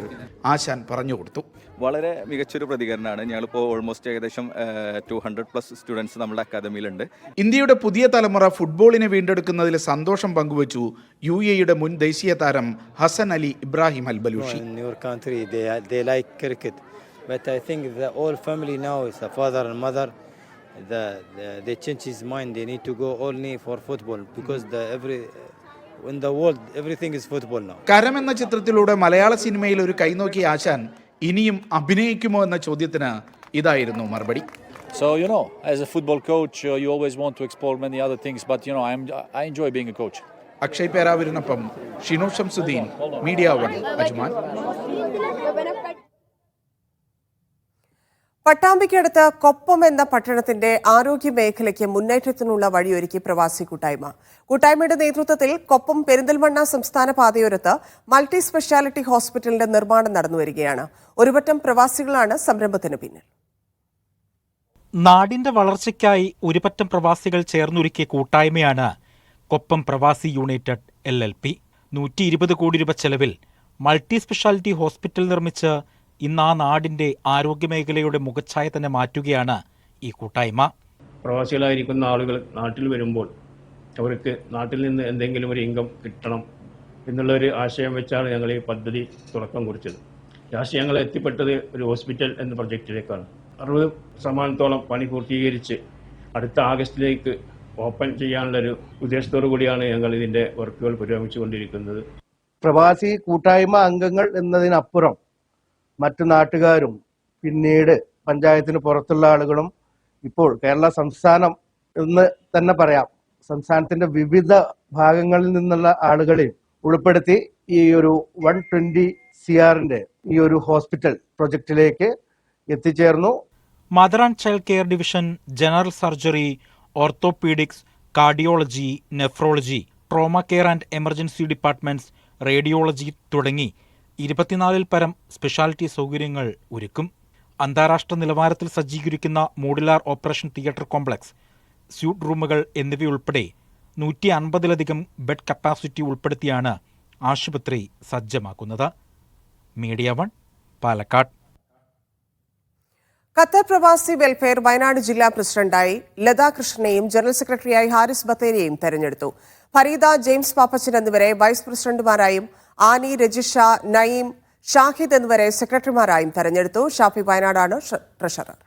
ആശാൻ പറഞ്ഞു കൊടുത്തു. വളരെ മികച്ചൊരു പ്രതികരണമാണ്. ഞങ്ങളിപ്പോൾ ഓൾമോസ്റ്റ് ഏകദേശം 200+ സ്റ്റുഡൻസ് നമ്മുടെ അക്കാദമിയിലുണ്ട്. ഇന്ത്യയുടെ പുതിയ തലമുറ ഫുട്ബോളിനെ വീണ്ടെടുക്കുന്നതിൽ സന്തോഷം പങ്കുവച്ചു UAE മുൻ ദേശീയ താരം ഹസൻ അലി ഇബ്രാഹിം അൽ Balushi. But I think the whole family now is a father and mother. They change his mind. They need to go only for football because in the world everything is football now. കരം എന്ന ചിത്രത്തിലൂടെ മലയാള സിനിമയിൽ ഒരു കൈനോക്കിയ ആശാൻ ഇനിയും അഭിനയിക്കുമോ എന്ന ചോദ്യത്തിന് ഇതായിരുന്നു മറുപടി. So as a football coach, you always want to explore many other things, but I enjoy being a coach. Akshay പേരാവൂരിനൊപ്പം ഷിനു ഷംസുദ്ദീൻ, മീഡിയ 1, അജ്മാൻ. പട്ടാമ്പിക്കടുത്ത് കൊപ്പം എന്ന പട്ടണത്തിന്റെ ആരോഗ്യ മേഖലയ്ക്ക് മുന്നേറ്റത്തിനുള്ള വഴിയൊരുക്കി പ്രവാസി കൂട്ടായ്മ. കൂട്ടായ്മയുടെ നേതൃത്വത്തിൽ കൊപ്പം പെരിന്തൽമണ്ണ സംസ്ഥാന പാതയോരത്ത് മൾട്ടി സ്പെഷ്യാലിറ്റി ഹോസ്പിറ്റലിന്റെ നിർമ്മാണം നടന്നുവരികയാണ്. ഒരുപറ്റം പ്രവാസികളാണ് സംരംഭത്തിന് പിന്നിൽ. നാടിന്റെ വളർച്ചയ്ക്കായി ഒരുപറ്റം പ്രവാസികൾ ചേർന്നൊരുക്കിയ കൂട്ടായ്മയാണ് കൊപ്പം പ്രവാസി യുണൈറ്റഡ് LLP. 120 കോടി രൂപ ചെലവിൽ മൾട്ടി സ്പെഷ്യാലിറ്റി ഹോസ്പിറ്റൽ നിർമ്മിച്ച് ഇന്ന് ആ നാടിന്റെ ആരോഗ്യമേഖലയുടെ മുഖച്ഛായ തന്നെ മാറ്റുകയാണ് ഈ കൂട്ടായ്മ. പ്രവാസികളായിരിക്കുന്ന ആളുകൾ നാട്ടിൽ വരുമ്പോൾ അവർക്ക് നാട്ടിൽ നിന്ന് എന്തെങ്കിലും ഒരു ഇൻകം കിട്ടണം എന്നുള്ളൊരു ആശയം വെച്ചാണ് ഞങ്ങൾ ഈ പദ്ധതി തുടക്കം കുറിച്ചത്. ഈ ആശയങ്ങൾ എത്തിപ്പെട്ടത് ഒരു ഹോസ്പിറ്റൽ എന്ന പ്രൊജക്റ്റിലേക്കാണ്. 60% പണി പൂർത്തീകരിച്ച് അടുത്ത ആഗസ്റ്റിലേക്ക് ഓപ്പൺ ചെയ്യാനുള്ളൊരു ഉദ്ദേശത്തോടു കൂടിയാണ് ഞങ്ങൾ ഇതിൻ്റെ വർക്കുകൾ പുരോഗമിച്ചുകൊണ്ടിരിക്കുന്നത്. പ്രവാസി കൂട്ടായ്മ അംഗങ്ങൾ എന്നതിനപ്പുറം മറ്റു നാട്ടുകാരും പിന്നീട് പഞ്ചായത്തിന് പുറത്തുള്ള ആളുകളും ഇപ്പോൾ കേരള സംസ്ഥാനം എന്ന് തന്നെ പറയാം, സംസ്ഥാനത്തിന്റെ വിവിധ ഭാഗങ്ങളിൽ നിന്നുള്ള ആളുകളെ ഉൾപ്പെടുത്തി ഈ ഒരു 120 CR ഈ ഒരു ഹോസ്പിറ്റൽ പ്രൊജക്റ്റിലേക്ക് എത്തിച്ചേർന്നു. Mother and child care division, general surgery, orthopaedics, cardiology, nephrology, trauma care and emergency departments, radiology തുടങ്ങി 24-ൽ പരം സ്പെഷ്യാലിറ്റി സൗകര്യങ്ങൾ ഒരുക്കും. അന്താരാഷ്ട്ര നിലവാരത്തിൽ സജ്ജീകരിക്കുന്ന modular operation theatre complex, suite റൂമുകൾ എന്നിവയുൾപ്പെടെ 150-ലധികം ബെഡ് കപ്പാസിറ്റി ഉൾപ്പെടുത്തിയാണ് ആശുപത്രി സജ്ജമാക്കുന്നത്. മീഡിയ 1, പാലക്കാട്. ഖത്തർ പ്രവാസി വെൽഫെയർ വയനാട് ജില്ലാ പ്രസിഡന്റായി ലതാ കൃഷ്ണനെയും ജനറൽ സെക്രട്ടറിയായി ഹാരിസ് ബത്തേരിയെയും തെരഞ്ഞെടുത്തു. ഫരീദ, ജെയിംസ് പാപ്പച്ചൻ എന്നിവരെ വൈസ് പ്രസിഡന്റുമാരായും ആനി, രജിഷ, നയീം, ഷാഹിദ് എന്നിവരെ സെക്രട്ടറിമാരായും തെരഞ്ഞെടുത്തു. ഷാഫി വയനാടാണ് ട്രഷറർ.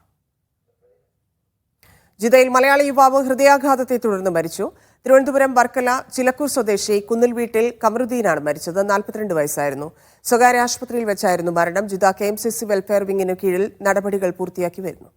ജിദ്ദയിൽ മലയാളി യുവാവ് ഹൃദയാഘാതത്തെ തുടർന്ന് മരിച്ചു. തിരുവനന്തപുരം വർക്കല ചിലക്കൂർ സ്വദേശി കുന്നിൽ വീട്ടിൽ കമറുദ്ദീനാണ് മരിച്ചത്. 42 വയസ്സായിരുന്നു. സ്വകാര്യ ആശുപത്രിയിൽ വെച്ചായിരുന്നു മരണം. ജിദ്ദ KMCC വെൽഫെയർ വിങ്ങിനു കീഴിൽ നടപടികൾ പൂർത്തിയാക്കി വരുന്നു.